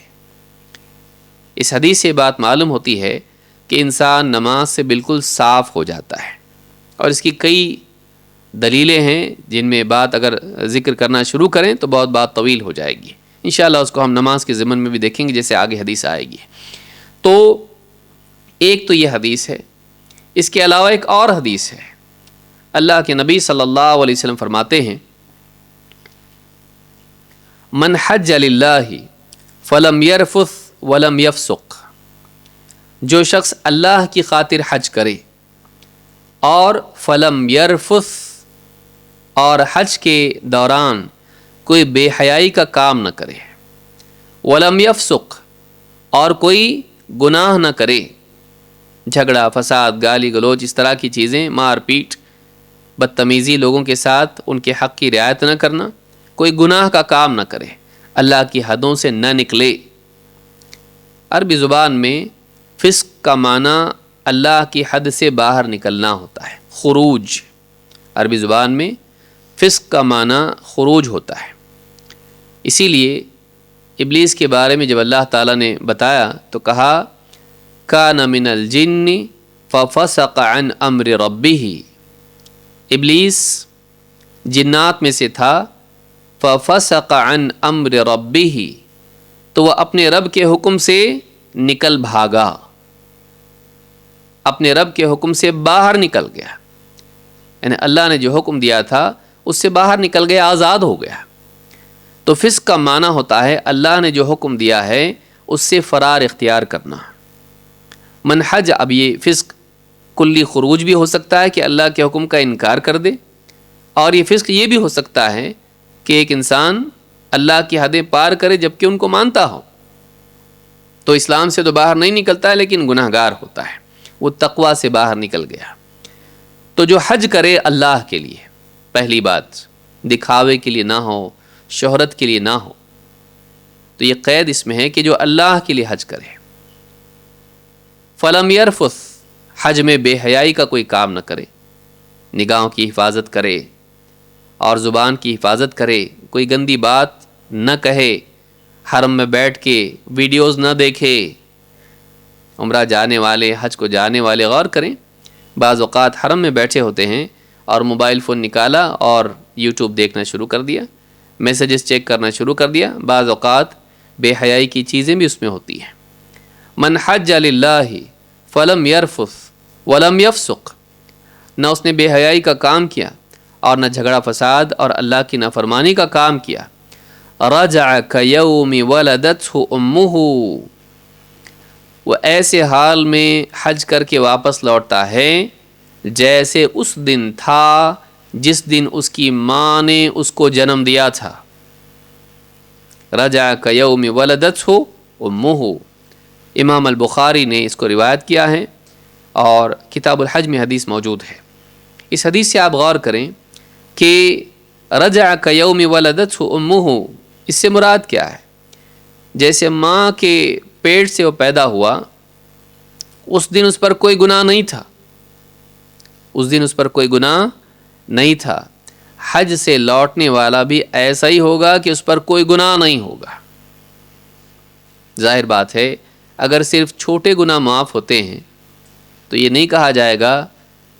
اس حدیث سے بات معلوم ہوتی ہے کہ انسان نماز سے بالکل صاف ہو جاتا ہے، اور اس کی کئی دلیلیں ہیں جن میں بات اگر ذکر کرنا شروع کریں تو بہت بات طویل ہو جائے گی، انشاءاللہ اس کو ہم نماز کے ضمن میں بھی دیکھیں گے جیسے آگے حدیث آئے گی۔ تو ایک تو یہ حدیث ہے، اس کے علاوہ ایک اور حدیث ہے۔ اللہ کے نبی صلی اللہ علیہ وسلم فرماتے ہیں من حج للہ فلم یرفث ولم یفسق، جو شخص اللہ کی خاطر حج کرے اور فلم یرفث، اور حج کے دوران کوئی بے حیائی کا کام نہ کرے، ولم یفسق، اور کوئی گناہ نہ کرے، جھگڑا فساد گالی گلوچ اس طرح کی چیزیں، مار پیٹ بدتمیزی، لوگوں کے ساتھ ان کے حق کی رعایت نہ کرنا، کوئی گناہ کا کام نہ کرے، اللہ کی حدوں سے نہ نکلے۔ عربی زبان میں فسق کا معنی اللہ کی حد سے باہر نکلنا ہوتا ہے، خروج۔ عربی زبان میں فسق کا معنی خروج ہوتا ہے۔ اسی لیے ابلیس کے بارے میں جب اللہ تعالیٰ نے بتایا تو کہا کان من الجن ففسق عن امر ربہ، ابلیس جنات میں سے تھا، ففسق عن امر ربہ، تو وہ اپنے رب کے حکم سے نکل بھاگا، اپنے رب کے حکم سے باہر نکل گیا، یعنی اللہ نے جو حکم دیا تھا اس سے باہر نکل گیا، آزاد ہو گیا۔ تو فسق کا معنی ہوتا ہے اللہ نے جو حکم دیا ہے اس سے فرار اختیار کرنا۔ من حج، اب یہ فسق کلی خروج بھی ہو سکتا ہے کہ اللہ کے حکم کا انکار کر دے، اور یہ فسق یہ بھی ہو سکتا ہے کہ ایک انسان اللہ کی حدیں پار کرے جبکہ ان کو مانتا ہو، تو اسلام سے تو باہر نہیں نکلتا ہے لیکن گناہ گار ہوتا ہے، وہ تقوی سے باہر نکل گیا۔ تو جو حج کرے اللہ کے لیے، پہلی بات دکھاوے کے لیے نہ ہو، شہرت کے لیے نہ ہو، تو یہ قید اس میں ہے کہ جو اللہ کے لیے حج کرے، فلم یرفث، حج میں بے حیائی کا کوئی کام نہ کرے، نگاہوں کی حفاظت کرے اور زبان کی حفاظت کرے، کوئی گندی بات نہ کہے، حرم میں بیٹھ کے ویڈیوز نہ دیکھے۔ عمرہ جانے والے، حج کو جانے والے غور کریں، بعض اوقات حرم میں بیٹھے ہوتے ہیں اور موبائل فون نکالا اور یوٹیوب دیکھنا شروع کر دیا، میسیجز چیک کرنا شروع کر دیا. بعض اوقات بے حیائی کی چیزیں بھی اس میں ہوتی ہیں. من حج للہ فلم یرفث ولم یفسق، نہ اس نے بے حیائی کا کام کیا اور نہ جھگڑا فساد اور اللہ کی نافرمانی کا کام کیا. رجع کیوم ولدتہ امہ، وہ ایسے حال میں حج کر کے واپس لوٹتا ہے جیسے اس دن تھا جس دن اس کی ماں نے اس کو جنم دیا تھا. رجع کیوم ولدتہ امہ، امام البخاری نے اس کو روایت کیا ہے اور کتاب الحج میں حدیث موجود ہے. اس حدیث سے آپ غور کریں کہ رجع کیوم ولدتہ امہ، اس سے مراد کیا ہے؟ جیسے ماں کے پیٹ سے وہ پیدا ہوا، اس دن اس پر کوئی گناہ نہیں تھا، اس دن اس پر کوئی گناہ نہیں تھا. حج سے لوٹنے والا بھی ایسا ہی ہوگا کہ اس پر کوئی گناہ نہیں ہوگا. ظاہر بات ہے اگر صرف چھوٹے گناہ معاف ہوتے ہیں تو یہ نہیں کہا جائے گا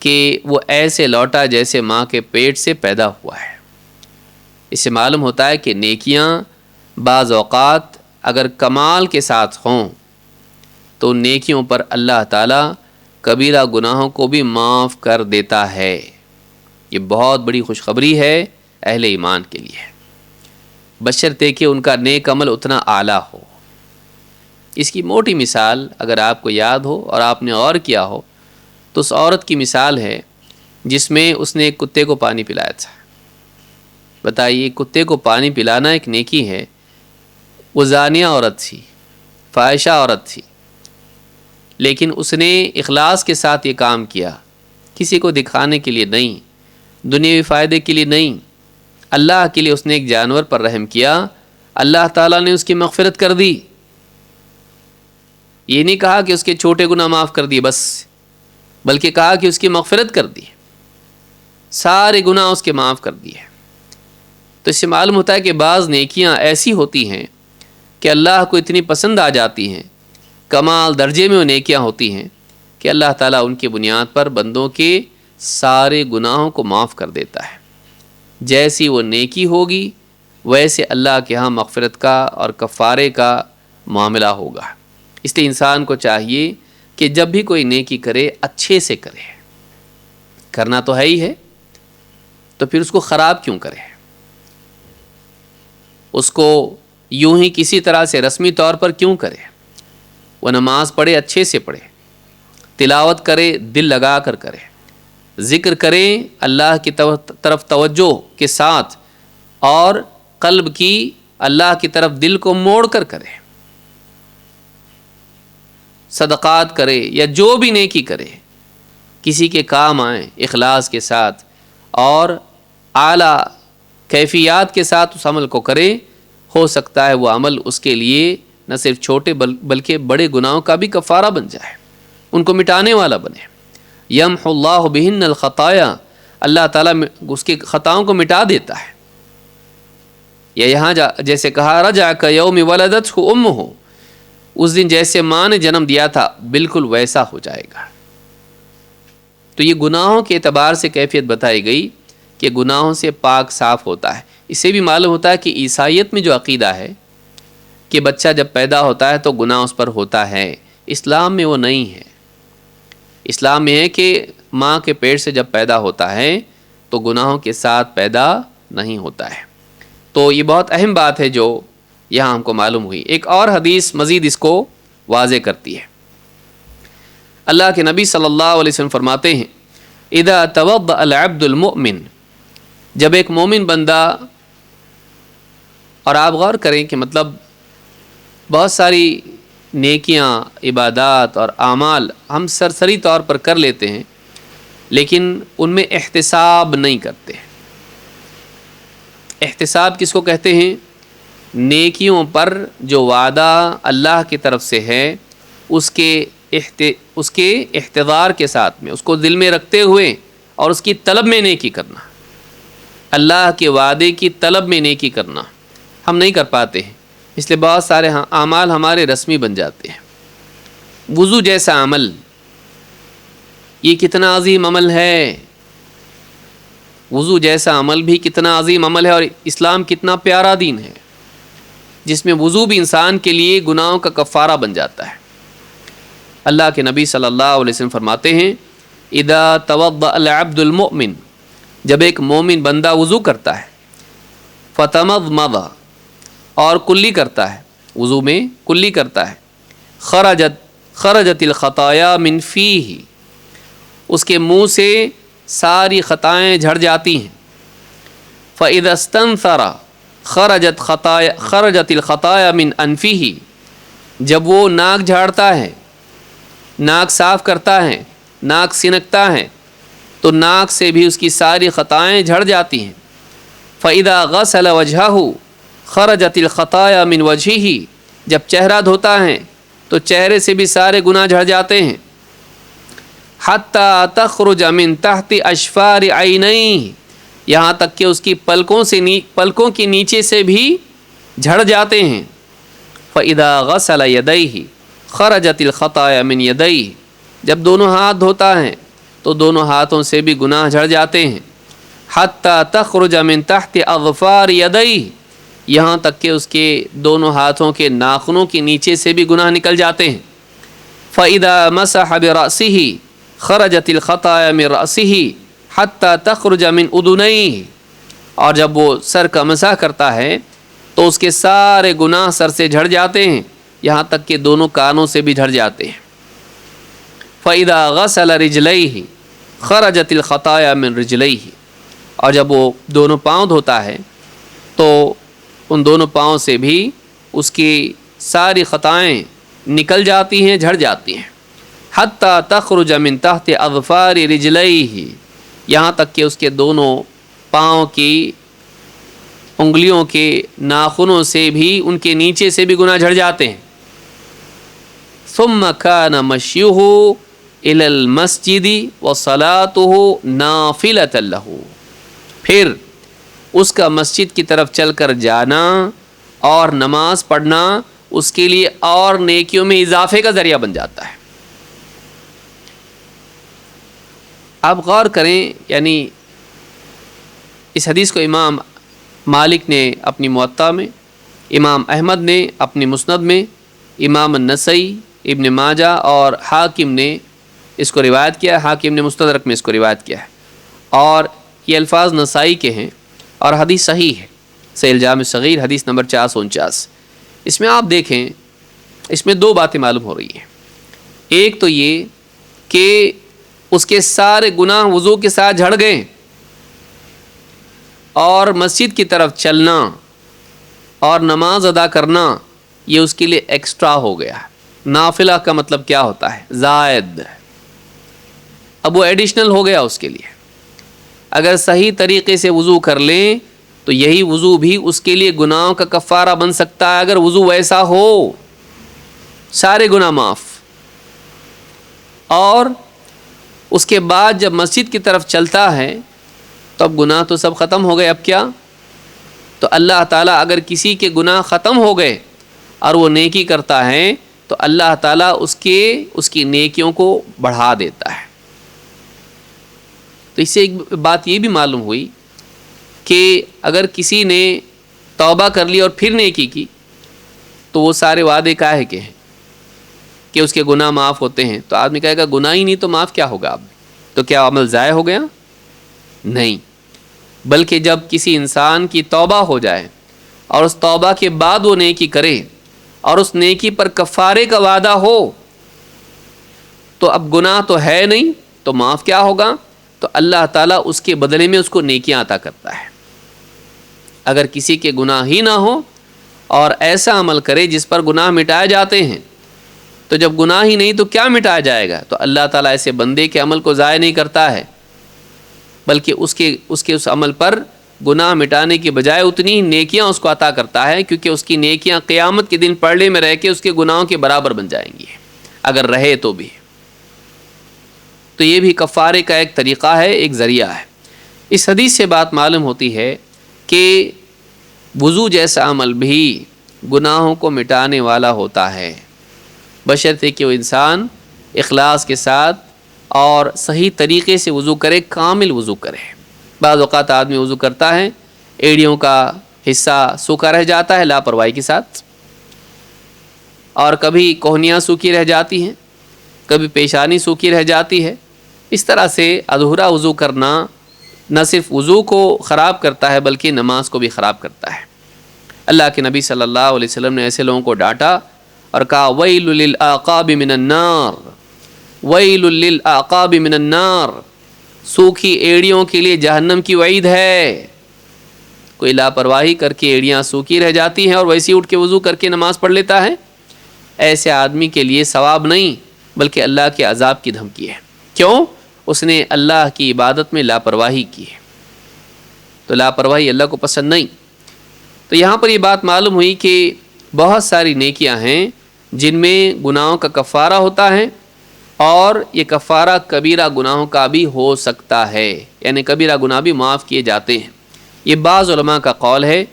کہ وہ ایسے لوٹا جیسے ماں کے پیٹ سے پیدا ہوا ہے. اس سے معلوم ہوتا ہے کہ نیکیاں بعض اوقات اگر کمال کے ساتھ ہوں تو نیکیوں پر اللہ تعالیٰ کبیرہ گناہوں کو بھی معاف کر دیتا ہے. یہ بہت بڑی خوشخبری ہے اہل ایمان کے لیے، بشرطے کہ ان کا نیک عمل اتنا اعلیٰ ہو. اس کی موٹی مثال اگر آپ کو یاد ہو اور آپ نے غور کیا ہو تو اس عورت کی مثال ہے جس میں اس نے ایک کتے کو پانی پلایا تھا. بتائیے، کتے کو پانی پلانا ایک نیکی ہے. وہ زانیہ عورت تھی، فاحشہ عورت تھی، لیکن اس نے اخلاص کے ساتھ یہ کام کیا، کسی کو دکھانے کے لیے نہیں، دنیاوی فائدے کے لیے نہیں، اللہ کے لیے اس نے ایک جانور پر رحم کیا. اللہ تعالیٰ نے اس کی مغفرت کر دی. یہ نہیں کہا کہ اس کے چھوٹے گناہ معاف کر دیے بس، بلکہ کہا کہ اس کی مغفرت کر دی، سارے گناہ اس کے معاف کر دیے. تو اس سے معلوم ہوتا ہے کہ بعض نیکیاں ایسی ہوتی ہیں کہ اللہ کو اتنی پسند آ جاتی ہیں، کمال درجے میں وہ نیکیاں ہوتی ہیں کہ اللہ تعالیٰ ان کی بنیاد پر بندوں کے سارے گناہوں کو معاف کر دیتا ہے. جیسی وہ نیکی ہوگی ویسے اللہ کے ہاں مغفرت کا اور کفارے کا معاملہ ہوگا. اس لیے انسان کو چاہیے کہ جب بھی کوئی نیکی کرے اچھے سے کرے. کرنا تو ہے ہی ہے تو پھر اس کو خراب کیوں کرے؟ اس کو یوں ہی کسی طرح سے رسمی طور پر کیوں کرے؟ وہ نماز پڑھے، اچھے سے پڑھے، تلاوت کرے، دل لگا کر کرے، ذکر کرے اللہ کی طرف توجہ کے ساتھ اور قلب کی اللہ کی طرف دل کو موڑ کر کرے، صدقات کرے یا جو بھی نیکی کرے کسی کے کام آئیں اخلاص کے ساتھ اور اعلیٰ کیفیات کے ساتھ اس عمل کو کرے. ہو سکتا ہے وہ عمل اس کے لیے نہ صرف چھوٹے بلکہ بڑے گناہوں کا بھی کفارہ بن جائے، ان کو مٹانے والا بنے. یمحو اللہ بہن الخطایا، اللہ تعالیٰ اس کی خطاؤں کو مٹا دیتا ہے. یا یہاں جیسے کہا رجع کیوم ولدتہ امہ، اس دن جیسے ماں نے جنم دیا تھا بالکل ویسا ہو جائے گا. تو یہ گناہوں کے اعتبار سے کیفیت بتائی گئی کہ گناہوں سے پاک صاف ہوتا ہے. اس سے بھی معلوم ہوتا ہے کہ عیسائیت میں جو عقیدہ ہے کہ بچہ جب پیدا ہوتا ہے تو گناہ اس پر ہوتا ہے، اسلام میں وہ نہیں ہے. اسلام میں ہے کہ ماں کے پیٹ سے جب پیدا ہوتا ہے تو گناہوں کے ساتھ پیدا نہیں ہوتا ہے. تو یہ بہت اہم بات ہے جو یہاں ہم کو معلوم ہوئی. ایک اور حدیث مزید اس کو واضح کرتی ہے. اللہ کے نبی صلی اللہ علیہ وسلم فرماتے ہیں اذا توضأ العبد المؤمن، جب ایک مومن بندہ، اور آپ غور کریں کہ مطلب بہت ساری نیکیاں، عبادات اور اعمال ہم سرسری طور پر کر لیتے ہیں لیکن ان میں احتساب نہیں کرتے. احتساب کس کو کہتے ہیں؟ نیکیوں پر جو وعدہ اللہ کی طرف سے ہے اس کے احتضار کے ساتھ میں، اس کو دل میں رکھتے ہوئے اور اس کی طلب میں نیکی کرنا، اللہ کے وعدے کی طلب میں نیکی کرنا ہم نہیں کر پاتے ہیں. اس لیے بہت سارے اعمال ہمارے رسمی بن جاتے ہیں. وضو جیسا عمل، یہ کتنا عظیم عمل ہے، وضو جیسا عمل بھی کتنا عظیم عمل ہے اور اسلام کتنا پیارا دین ہے، جس میں وضو بھی انسان کے لیے گناہوں کا کفارہ بن جاتا ہے۔ اللہ کے نبی صلی اللہ علیہ وسلم فرماتے ہیں اذا توضأ العبد المؤمن، جب ایک مومن بندہ وضو کرتا ہے، فتمضمض، اور کلی کرتا ہے، وضو میں کلی کرتا ہے، خرجت الخطایا من فیہ، اس کے منہ سے ساری خطائیں جھڑ جاتی ہیں، فاذا استنثر خرجت الخطایا من انفیہ، جب وہ ناک جھاڑتا ہے، ناک صاف کرتا ہے، ناک سنکتا ہے، تو ناک سے بھی اس کی ساری خطائیں جھڑ جاتی ہیں، فاذا غسل وجہہ خرجت الخطایا من وجہہ، جب چہرہ دھوتا ہے تو چہرے سے بھی سارے گناہ جھڑ جاتے ہیں، حتی تخرج من تحت اشفار عینیہ، یہاں تک کہ اس کی پلکوں کے نیچے سے بھی جھڑ جاتے ہیں، فاذا غسل یدیہ خرجت الخطایا من یدیہ، جب دونوں ہاتھ دھوتا ہے تو دونوں ہاتھوں سے بھی گناہ جھڑ جاتے ہیں، حتی تخرج من تحت اظفار یدیہ، یہاں تک کہ اس کے دونوں ہاتھوں کے ناخنوں کے نیچے سے بھی گناہ نکل جاتے ہیں، فاذا مسح برأسہ خرجت الخطایا من رأسہ حتی تخرج من اذنیہ، اور جب وہ سر کا مسح کرتا ہے تو اس کے سارے گناہ سر سے جھڑ جاتے ہیں، یہاں تک کہ دونوں کانوں سے بھی جھڑ جاتے ہیں، فاذا غسل رجلیہ خرجت الخطایا من رجلیہ، اور جب وہ دونوں پاؤں دھوتا ہے تو ان دونوں پاؤں سے بھی اس کی ساری خطائیں نکل جاتی ہیں، جھڑ جاتی ہیں، حتی تخرج من تحت اظفار رجلیہ، یہاں تک کہ اس کے دونوں پاؤں کی انگلیوں کے ناخنوں سے بھی ان کے نیچے سے بھی گناہ جھڑ جاتے ہیں، ثم کان مشیہ الی المسجد وصلاتہ نافلۃ لہ، پھر اس کا مسجد کی طرف چل کر جانا اور نماز پڑھنا اس کے لیے اور نیکیوں میں اضافے کا ذریعہ بن جاتا ہے۔ آپ غور کریں، یعنی اس حدیث کو امام مالک نے اپنی موطا میں، امام احمد نے اپنی مسند میں، امام النسائی، ابن ماجہ اور حاکم نے اس کو روایت کیا ہے، حاکم نے مستدرک میں اس کو روایت کیا ہے، اور یہ الفاظ نسائی کے ہیں اور حدیث صحیح ہے، صحیح الجامع الصغیر حدیث نمبر 449۔ اس میں آپ دیکھیں، اس میں دو باتیں معلوم ہو رہی ہیں۔ ایک تو یہ کہ اس کے سارے گناہ وضو کے ساتھ جھڑ گئے، اور مسجد کی طرف چلنا اور نماز ادا کرنا یہ اس کے لیے ایکسٹرا ہو گیا ہے۔ نافلہ کا مطلب کیا ہوتا ہے؟ زائد، اب وہ ایڈیشنل ہو گیا اس کے لیے۔ اگر صحیح طریقے سے وضو کر لیں تو یہی وضو بھی اس کے لیے گناہوں کا کفارہ بن سکتا ہے، اگر وضو ویسا ہو، سارے گناہ معاف۔ اور اس کے بعد جب مسجد کی طرف چلتا ہے تو اب گناہ تو سب ختم ہو گئے، اب کیا؟ تو اللہ تعالیٰ اگر کسی کے گناہ ختم ہو گئے اور وہ نیکی کرتا ہے تو اللہ تعالیٰ اس کی نیکیوں کو بڑھا دیتا ہے۔ تو اس سے ایک بات یہ بھی معلوم ہوئی کہ اگر کسی نے توبہ کر لی اور پھر نیکی کی تو وہ سارے وعدے کاہے کے ہیں کہ اس کے گناہ معاف ہوتے ہیں، تو آدمی کہے گا گناہ ہی نہیں تو معاف کیا ہوگا اب؟ تو کیا عمل ضائع ہو گیا؟ نہیں، بلکہ جب کسی انسان کی توبہ ہو جائے اور اس توبہ کے بعد وہ نیکی کرے اور اس نیکی پر کفارے کا وعدہ ہو تو اب گناہ تو ہے نہیں تو معاف کیا ہوگا؟ تو اللہ تعالیٰ اس کے بدلے میں اس کو نیکیاں عطا کرتا ہے۔ اگر کسی کے گناہ ہی نہ ہو اور ایسا عمل کرے جس پر گناہ مٹائے جاتے ہیں، تو جب گناہ ہی نہیں تو کیا مٹایا جائے گا؟ تو اللہ تعالیٰ ایسے بندے کے عمل کو ضائع نہیں کرتا ہے، بلکہ اس عمل پر گناہ مٹانے کی بجائے اتنی ہی نیکیاں اس کو عطا کرتا ہے، کیونکہ اس کی نیکیاں قیامت کے دن پرڑے میں رہ کے اس کے گناہوں کے برابر بن جائیں گی اگر رہے تو بھی۔ تو یہ بھی کفارے کا ایک طریقہ ہے، ایک ذریعہ ہے۔ اس حدیث سے بات معلوم ہوتی ہے کہ وضو جیسا عمل بھی گناہوں کو مٹانے والا ہوتا ہے، بشرطے کہ وہ انسان اخلاص کے ساتھ اور صحیح طریقے سے وضو کرے، کامل وضو کرے۔ بعض اوقات آدمی وضو کرتا ہے، ایڑیوں کا حصہ سوکھا رہ جاتا ہے لاپرواہی کے ساتھ، اور کبھی کوہنیاں سوکھی رہ جاتی ہیں، کبھی پیشانی سوکھی رہ جاتی ہے۔ اس طرح سے ادھورا وضو کرنا نہ صرف وضو کو خراب کرتا ہے بلکہ نماز کو بھی خراب کرتا ہے۔ اللہ کے نبی صلی اللہ علیہ وسلم نے ایسے لوگوں کو ڈانٹا اور کہا ویل للعقاب من النار، ویل للعقاب من النار، سوکھی ایڑیوں کے لیے جہنم کی وعید ہے۔ کوئی لاپرواہی کر کے ایڑیاں سوکھی رہ جاتی ہیں اور ویسے اٹھ کے وضو کر کے نماز پڑھ لیتا ہے، ایسے آدمی کے لیے ثواب نہیں بلکہ اللہ کے عذاب کی دھمکی ہے۔ کیوں؟ اس نے اللہ کی عبادت میں لاپرواہی کی ہے، تو لاپرواہی اللہ کو پسند نہیں۔ تو یہاں پر یہ بات معلوم ہوئی کہ بہت ساری نیکیاں ہیں جن میں گناہوں کا کفارہ ہوتا ہے، اور یہ کفارہ کبیرہ گناہوں کا بھی ہو سکتا ہے، یعنی کبیرہ گناہ بھی معاف کیے جاتے ہیں۔ یہ بعض علماء کا قول ہے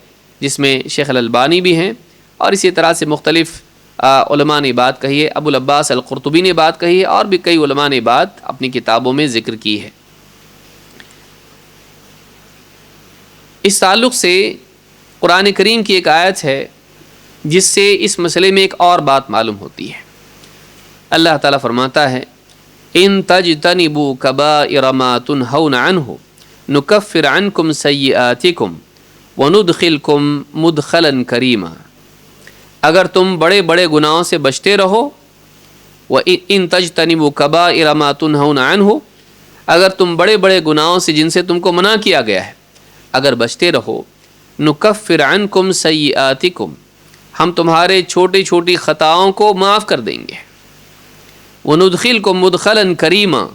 جس میں شیخ الالبانی بھی ہیں، اور اسی طرح سے مختلف علماء نے بات کہی ہے۔ ابو العباس القرطبی نے بات کہی ہے، اور بھی کئی علماء نے بات اپنی کتابوں میں ذکر کی ہے۔ اس تعلق سے قرآن کریم کی ایک آیت ہے جس سے اس مسئلے میں ایک اور بات معلوم ہوتی ہے۔ اللہ تعالیٰ فرماتا ہے ان تجتنبوا کبائر ما تنہون عنہ نکفر عنکم سیئاتکم وندخلکم مدخلا کریما۔ اگر تم بڑے بڑے گناہوں سے بچتے رہو، وَإِن تَجْتَنِبُوا كَبَائِرَ مَا تُنْهَوْنَ عَنْهُ، اگر تم بڑے بڑے گناہوں سے جن سے تم کو منع کیا گیا ہے اگر بچتے رہو، نُكَفِّرْ عَنْكُمْ سَيِّئَاتِكُمْ، ہم تمہارے چھوٹی چھوٹی خطاؤں کو معاف کر دیں گے، وَنُدْخِلْكُمْ مُدْخَلًا كَرِيمًا،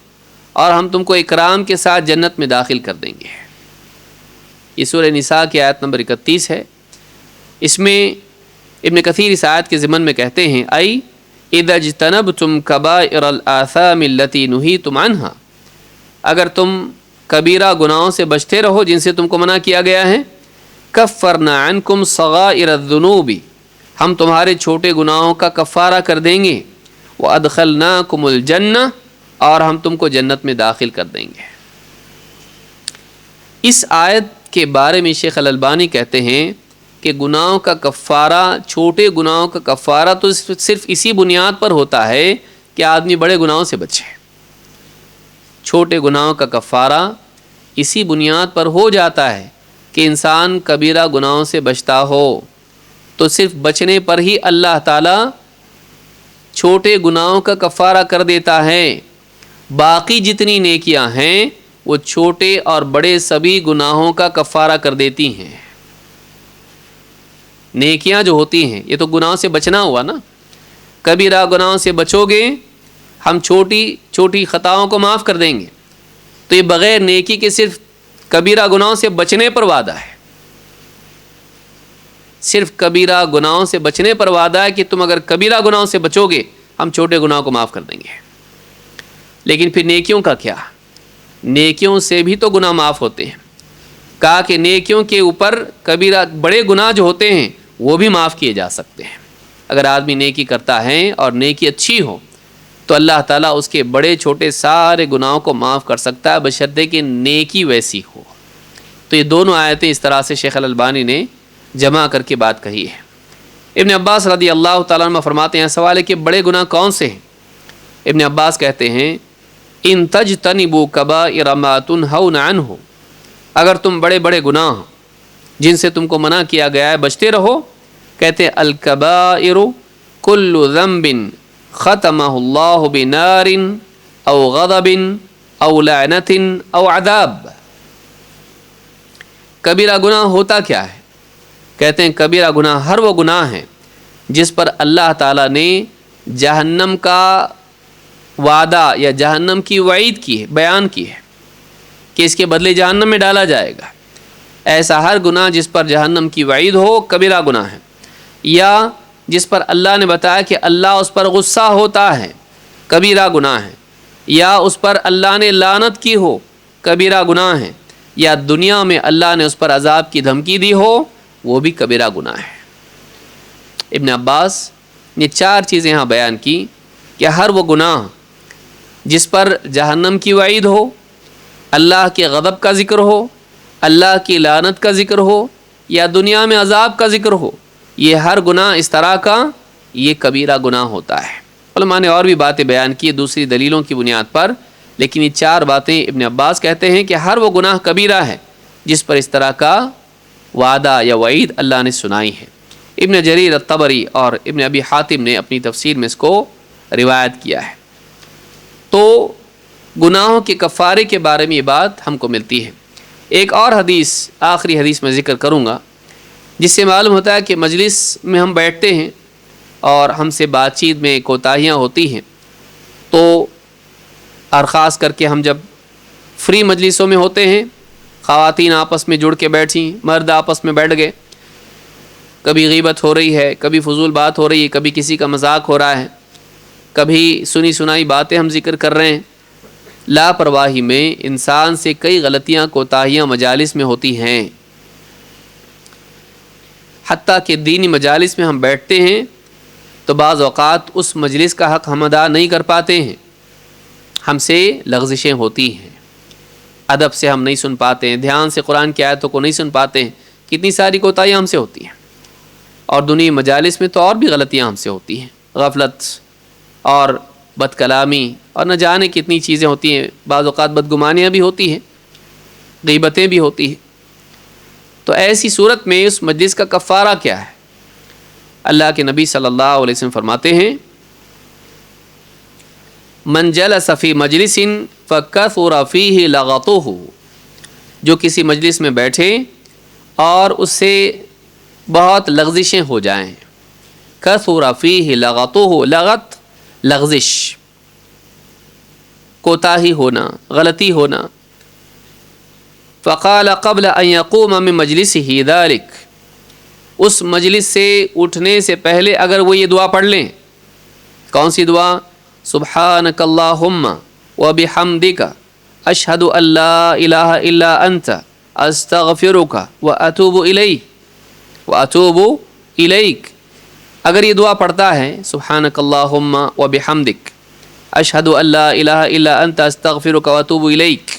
اور ہم تم کو اکرام کے ساتھ جنت میں داخل کر دیں گے۔ یہ سورہ نساء کی آیت نمبر 31 ہے۔ اس میں ابن کثیر اس آیت کے ضمن میں کہتے ہیں ائی اذا اجتنبتم کبائر الآثام التي نہیتم عنہا، اگر تم کبیرہ گناہوں سے بچتے رہو جن سے تم کو منع کیا گیا ہے، کفرنا عنکم صغائر الذنوب، ہم تمہارے چھوٹے گناہوں کا کفارہ کر دیں گے، وادخلناکم الجنہ، اور ہم تم کو جنت میں داخل کر دیں گے۔ اس آیت کے بارے میں شیخ الالبانی کہتے ہیں کہ گناہوں کا کفارہ، چھوٹے گناہوں کا کفارہ تو صرف اسی بنیاد پر ہوتا ہے کہ آدمی بڑے گناہوں سے بچے۔ چھوٹے گناہوں کا کفارہ اسی بنیاد پر ہو جاتا ہے کہ انسان کبیرہ گناہوں سے بچتا ہو، تو صرف بچنے پر ہی اللہ تعالیٰ چھوٹے گناہوں کا کفارہ کر دیتا ہے۔ باقی جتنی نیکیاں ہیں وہ چھوٹے اور بڑے سبھی گناہوں کا کفارہ کر دیتی ہیں۔ نیکیاں جو ہوتی ہیں یہ تو گناہوں سے بچنا ہوا نا، کبیرہ گناہوں سے بچو گے ہم چھوٹی چھوٹی خطاؤں کو معاف کر دیں گے، تو یہ بغیر نیکی کے صرف کبیرہ گناہوں سے بچنے پر وعدہ ہے، صرف کبیرہ گناہوں سے بچنے پر وعدہ ہے کہ تم اگر کبیرہ گناہوں سے بچو گے ہم چھوٹے گناہوں کو معاف کر دیں گے۔ لیکن پھر نیکیوں کا کیا؟ نیکیوں سے بھی تو گناہ معاف ہوتے ہیں، کہا کہ نیکیوں کے اوپر کبیرہ بڑے گناہ جو ہوتے ہیں وہ بھی معاف کیے جا سکتے ہیں۔ اگر آدمی نیکی کرتا ہے اور نیکی اچھی ہو تو اللہ تعالیٰ اس کے بڑے چھوٹے سارے گناہوں کو معاف کر سکتا ہے، بشرطے کہ نیکی ویسی ہو۔ تو یہ دونوں آیتیں اس طرح سے شیخ الالبانی نے جمع کر کے بات کہی ہے۔ ابن عباس رضی اللہ تعالیٰ عنہ فرماتے ہیں، سوال ہے کہ بڑے گناہ کون سے ہیں؟ ابن عباس کہتے ہیں ان تجتنبوا کبائر ما تنہون عنہ، اگر تم بڑے بڑے گناہ جن سے تم کو منع کیا گیا ہے بچتے رہو، کہتے ہیں الکبائر کل ذنب ختمہ اللہ بنار او غضب او لعنت او عذاب۔ کبیرہ گناہ ہوتا کیا ہے؟ کہتے ہیں کبیرہ گناہ ہر وہ گناہ ہے جس پر اللہ تعالیٰ نے جہنم کا وعدہ یا جہنم کی وعید کی ہے، بیان کی ہے کہ اس کے بدلے جہنم میں ڈالا جائے گا۔ ایسا ہر گناہ جس پر جہنم کی وعید ہو کبیرہ گناہ ہے، یا جس پر اللہ نے بتایا کہ اللہ اس پر غصہ ہوتا ہے کبیرہ گناہ ہے، یا اس پر اللہ نے لعنت کی ہو کبیرہ گناہ ہے، یا دنیا میں اللہ نے اس پر عذاب کی دھمکی دی ہو وہ بھی کبیرہ گناہ ہے۔ ابن عباس نے چار چیزیں یہاں بیان کی کہ ہر وہ گناہ جس پر جہنم کی وعید ہو، اللہ کے غضب کا ذکر ہو، اللہ کی لعنت کا ذکر ہو یا دنیا میں عذاب کا ذکر ہو، یہ ہر گناہ اس طرح کا یہ کبیرہ گناہ ہوتا ہے۔ علماء نے اور بھی باتیں بیان کی دوسری دلیلوں کی بنیاد پر، لیکن یہ 4 باتیں ابن عباس کہتے ہیں کہ ہر وہ گناہ کبیرہ ہے جس پر اس طرح کا وعدہ یا وعید اللہ نے سنائی ہے۔ ابن جریر الطبری اور ابن ابی حاتم نے اپنی تفسیر میں اس کو روایت کیا ہے۔ تو گناہوں کے کفارے کے بارے میں یہ بات ہم کو ملتی ہے۔ ایک اور حدیث، آخری حدیث میں ذکر کروں گا، جس سے معلوم ہوتا ہے کہ مجلس میں ہم بیٹھتے ہیں اور ہم سے بات چیت میں کوتاہیاں ہوتی ہیں، تو اور خاص کر کے ہم جب فری مجلسوں میں ہوتے ہیں، خواتین آپس میں جڑ کے بیٹھیں، مرد آپس میں بیٹھ گئے، کبھی غیبت ہو رہی ہے، کبھی فضول بات ہو رہی ہے، کبھی کسی کا مذاق ہو رہا ہے، کبھی سنی سنائی باتیں ہم ذکر کر رہے ہیں، لاپرواہی میں انسان سے کئی غلطیاں کوتاہیاں مجالس میں ہوتی ہیں۔ حتیٰ کہ دینی مجالس میں ہم بیٹھتے ہیں تو بعض اوقات اس مجلس کا حق ہم ادا نہیں کر پاتے ہیں، ہم سے لغزشیں ہوتی ہیں، ادب سے ہم نہیں سن پاتے ہیں، دھیان سے قرآن کی آیتوں کو نہیں سن پاتے ہیں، کتنی ساری کوتاہیاں ہم سے ہوتی ہیں۔ اور دنیا مجالس میں تو اور بھی غلطیاں ہم سے ہوتی ہیں، غفلت اور بد کلامی اور نہ جانے کتنی چیزیں ہوتی ہیں، بعض اوقات بدگمانیاں بھی ہوتی ہیں، غیبتیں بھی ہوتی ہیں۔ تو ایسی صورت میں اس مجلس کا کفارہ کیا ہے؟ اللہ کے نبی صلی اللہ علیہ وسلم فرماتے ہیں، من جلس فی مجلس فکثر فیہ لغطہ، جو کسی مجلس میں بیٹھے اور اس سے بہت لغزشیں ہو جائیں، کثر فیہ لغطہ، لغط لغزش، کوتاہی ہونا، غلطی ہونا، فقال قبل ان یقوم من مجلسہ ذلک، اس مجلس سے اٹھنے سے پہلے اگر وہ یہ دعا پڑھ لیں، کون سی دعا؟ سبحانک اللہم وبحمدک اشہد ان لا الہ الا انت استغفرک واتوب الیک، اگر یہ دعا پڑھتا ہے سبحانک اللہم وبحمدک اشہد ان لا الہ الا انت استغفرک واتوب الیک،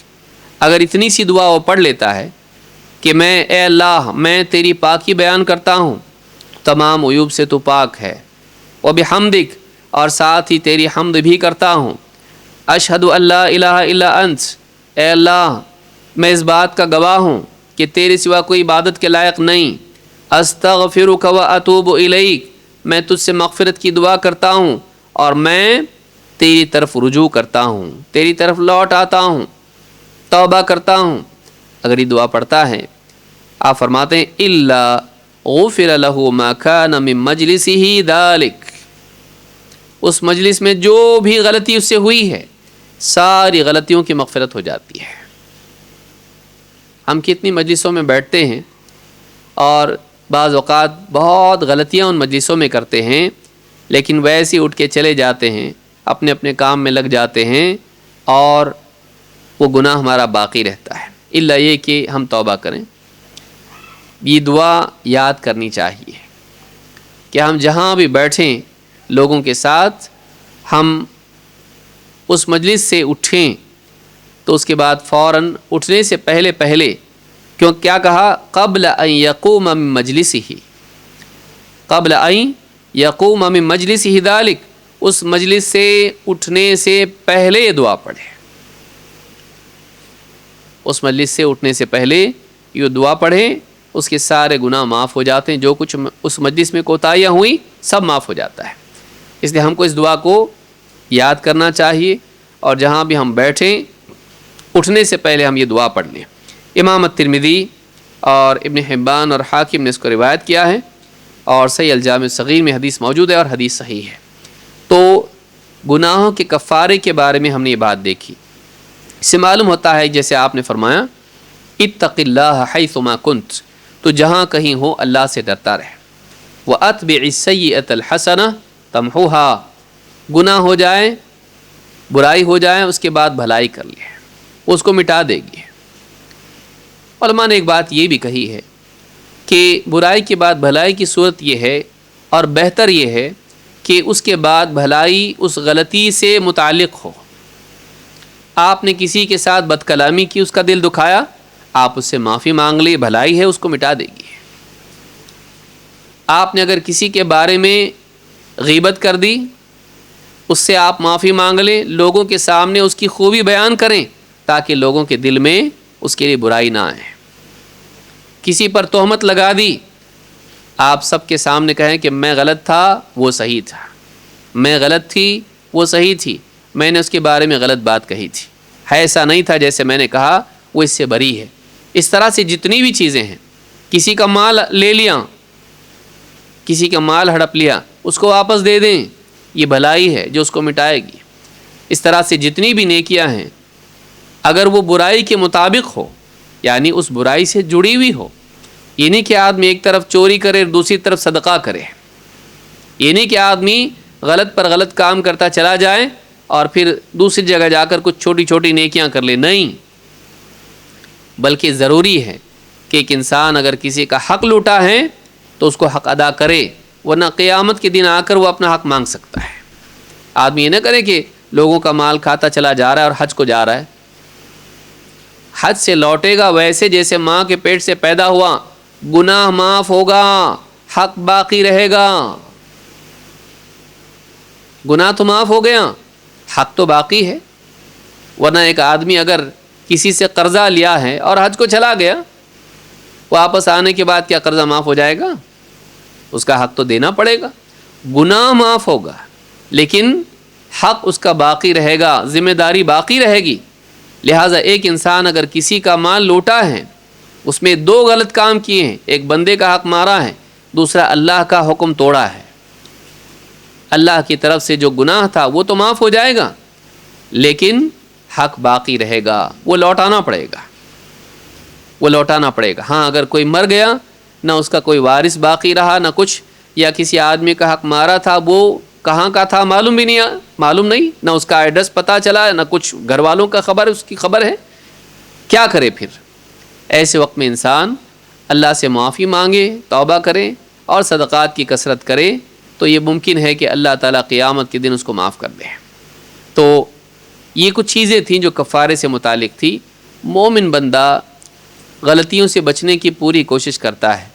اگر اتنی سی دعا وہ پڑھ لیتا ہے کہ اے اللہ میں تیری پاکی بیان کرتا ہوں، تمام عیوب سے تو پاک ہے، وبحمدک اور ساتھ ہی تیری حمد بھی کرتا ہوں، اشہد ان لا الہ الا انت، اے اللہ میں اس بات کا گواہ ہوں کہ تیرے سوا کوئی عبادت کے لائق نہیں، استغفرک واتوب الیک، میں تجھ سے مغفرت کی دعا کرتا ہوں اور میں تیری طرف رجوع کرتا ہوں، تیری طرف لوٹ آتا ہوں، توبہ کرتا ہوں، اگر یہ دعا پڑھتا ہے، آپ فرماتے ہیں الا غفر له ما كان من مجلسه ذلك، اس مجلس میں جو بھی غلطی اس سے ہوئی ہے ساری غلطیوں کی مغفرت ہو جاتی ہے۔ ہم کتنی مجلسوں میں بیٹھتے ہیں اور بعض اوقات بہت غلطیاں ان مجلسوں میں کرتے ہیں، لیکن ویسے اٹھ کے چلے جاتے ہیں، اپنے اپنے کام میں لگ جاتے ہیں اور وہ گناہ ہمارا باقی رہتا ہے، الا یہ کہ ہم توبہ کریں۔ یہ دعا یاد کرنی چاہیے کہ ہم جہاں بھی بیٹھیں لوگوں کے ساتھ، ہم اس مجلس سے اٹھیں تو اس کے بعد فوراً اٹھنے سے پہلے کیوں کیا کہا؟ قبل ان یقوم من مجلسہ، قبل ان یقوم من مجلسہ ذلک، اس مجلس سے اٹھنے سے پہلے یہ دعا پڑھے، اس مجلس سے اٹھنے سے پہلے یہ دعا پڑھیں، اس کے سارے گناہ معاف ہو جاتے ہیں، جو کچھ اس مجلس میں کوتاہیاں ہوئیں سب معاف ہو جاتا ہے۔ اس لیے ہم کو اس دعا کو یاد کرنا چاہیے اور جہاں بھی ہم بیٹھیں اٹھنے سے پہلے ہم یہ دعا پڑھ لیں۔ امام الترمذی اور ابن حبان اور حاکم نے اس کو روایت کیا ہے اور صحیح الجامع الصغیر میں حدیث موجود ہے اور حدیث صحیح ہے۔ تو گناہوں کے کفارے کے بارے میں ہم نے یہ بات دیکھی، اس سے معلوم ہوتا ہے جیسے آپ نے فرمایا اتق اللہ حیثما کنت، تو جہاں کہیں ہو اللہ سے ڈرتا رہے، وَأَتْبِعِ السَّيِّئَةَ الْحَسَنَةَ تَمْحُوهَا، گناہ ہو جائے، برائی ہو جائے، اس کے بعد بھلائی کر لے، اس کو مٹا دے گی۔ علماء نے ایک بات یہ بھی کہی ہے کہ برائی کے بعد بھلائی کی صورت یہ ہے اور بہتر یہ ہے کہ اس کے بعد بھلائی اس غلطی سے متعلق ہو۔ آپ نے کسی کے ساتھ بد کلامی کی، اس کا دل دکھایا، آپ اس سے معافی مانگ لیں، بھلائی ہے، اس کو مٹا دے گی۔ آپ نے اگر کسی کے بارے میں غیبت کر دی، اس سے آپ معافی مانگ لیں، لوگوں کے سامنے اس کی خوبی بیان کریں تاکہ لوگوں کے دل میں اس کے لیے برائی نہ آئے۔ کسی پر تہمت لگا دی، آپ سب کے سامنے کہیں کہ میں غلط تھا، وہ صحیح تھا، میں غلط تھی، وہ صحیح تھی، میں نے اس کے بارے میں غلط بات کہی تھی، ایسا نہیں تھا جیسے میں نے کہا، وہ اس سے بری ہے۔ اس طرح سے جتنی بھی چیزیں ہیں، کسی کا مال لے لیا، کسی کا مال ہڑپ لیا، اس کو واپس دے دیں، یہ بھلائی ہے جو اس کو مٹائے گی۔ اس طرح سے جتنی بھی نیکیاں ہیں، اگر وہ برائی کے مطابق ہو، یعنی اس برائی سے جڑی ہوئی ہو، یہ نہیں کہ آدمی ایک طرف چوری کرے دوسری طرف صدقہ کرے، یہ نہیں کہ آدمی غلط پر غلط کام کرتا چلا جائے اور پھر دوسری جگہ جا کر کچھ چھوٹی چھوٹی نیکیاں کر لے، نہیں، بلکہ ضروری ہے کہ ایک انسان اگر کسی کا حق لوٹا ہے تو اس کو حق ادا کرے، ورنہ قیامت کے دن آ کر وہ اپنا حق مانگ سکتا ہے۔ آدمی یہ نہ کرے کہ لوگوں کا مال کھاتا چلا جا رہا ہے اور حج کو جا رہا ہے، حج سے لوٹے گا ویسے جیسے ماں کے پیٹ سے پیدا ہوا، گناہ معاف ہوگا، حق باقی رہے گا۔ گناہ تو معاف ہو گیا، حق تو باقی ہے۔ ورنہ ایک آدمی اگر کسی سے قرضہ لیا ہے اور حج کو چلا گیا، واپس آنے کے بعد کیا قرضہ معاف ہو جائے گا؟ اس کا حق تو دینا پڑے گا۔ گناہ معاف ہوگا لیکن حق اس کا باقی رہے گا، ذمہ داری باقی رہے گی۔ لہٰذا ایک انسان اگر کسی کا مال لوٹا ہے، اس میں دو غلط کام کیے ہیں، ایک بندے کا حق مارا ہے، دوسرا اللہ کا حکم توڑا ہے، اللہ کی طرف سے جو گناہ تھا وہ تو معاف ہو جائے گا لیکن حق باقی رہے گا، وہ لوٹانا پڑے گا، وہ لوٹانا پڑے گا۔ ہاں اگر کوئی مر گیا، نہ اس کا کوئی وارث باقی رہا نہ کچھ، یا کسی آدمی کا حق مارا تھا، وہ کہاں کا تھا معلوم بھی نہیں، معلوم نہیں، نہ اس کا ایڈریس پتہ چلا، نہ کچھ گھر والوں کا خبر، اس کی خبر ہے، کیا کرے پھر؟ ایسے وقت میں انسان اللہ سے معافی مانگے، توبہ کرے اور صدقات کی کثرت کرے تو یہ ممکن ہے کہ اللہ تعالیٰ قیامت کے دن اس کو معاف کر دے۔ تو یہ کچھ چیزیں تھیں جو کفارے سے متعلق تھی۔ مومن بندہ غلطیوں سے بچنے کی پوری کوشش کرتا ہے۔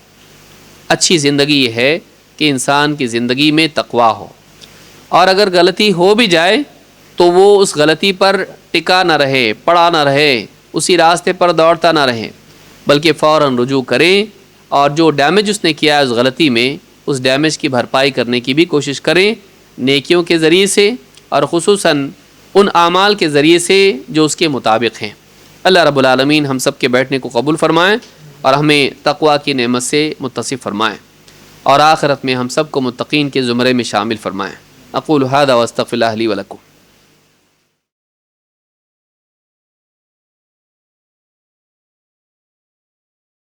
اچھی زندگی یہ ہے کہ انسان کی زندگی میں تقویٰ ہو، اور اگر غلطی ہو بھی جائے تو وہ اس غلطی پر ٹکا نہ رہے، پڑا نہ رہے، اسی راستے پر دوڑتا نہ رہے، بلکہ فوراً رجوع کرے اور جو ڈیمیج اس نے کیا ہے اس غلطی میں، اس ڈیمیج کی بھرپائی کرنے کی بھی کوشش کریں، نیکیوں کے ذریعے سے اور خصوصاً ان اعمال کے ذریعے سے جو اس کے مطابق ہیں۔ اللہ رب العالمین ہم سب کے بیٹھنے کو قبول فرمائیں اور ہمیں تقویٰ کی نعمت سے متصف فرمائیں، اور آخرت میں ہم سب کو متقین کے زمرے میں شامل فرمائیں۔ اقول ھذا واستغفر اللہ لی ولکم۔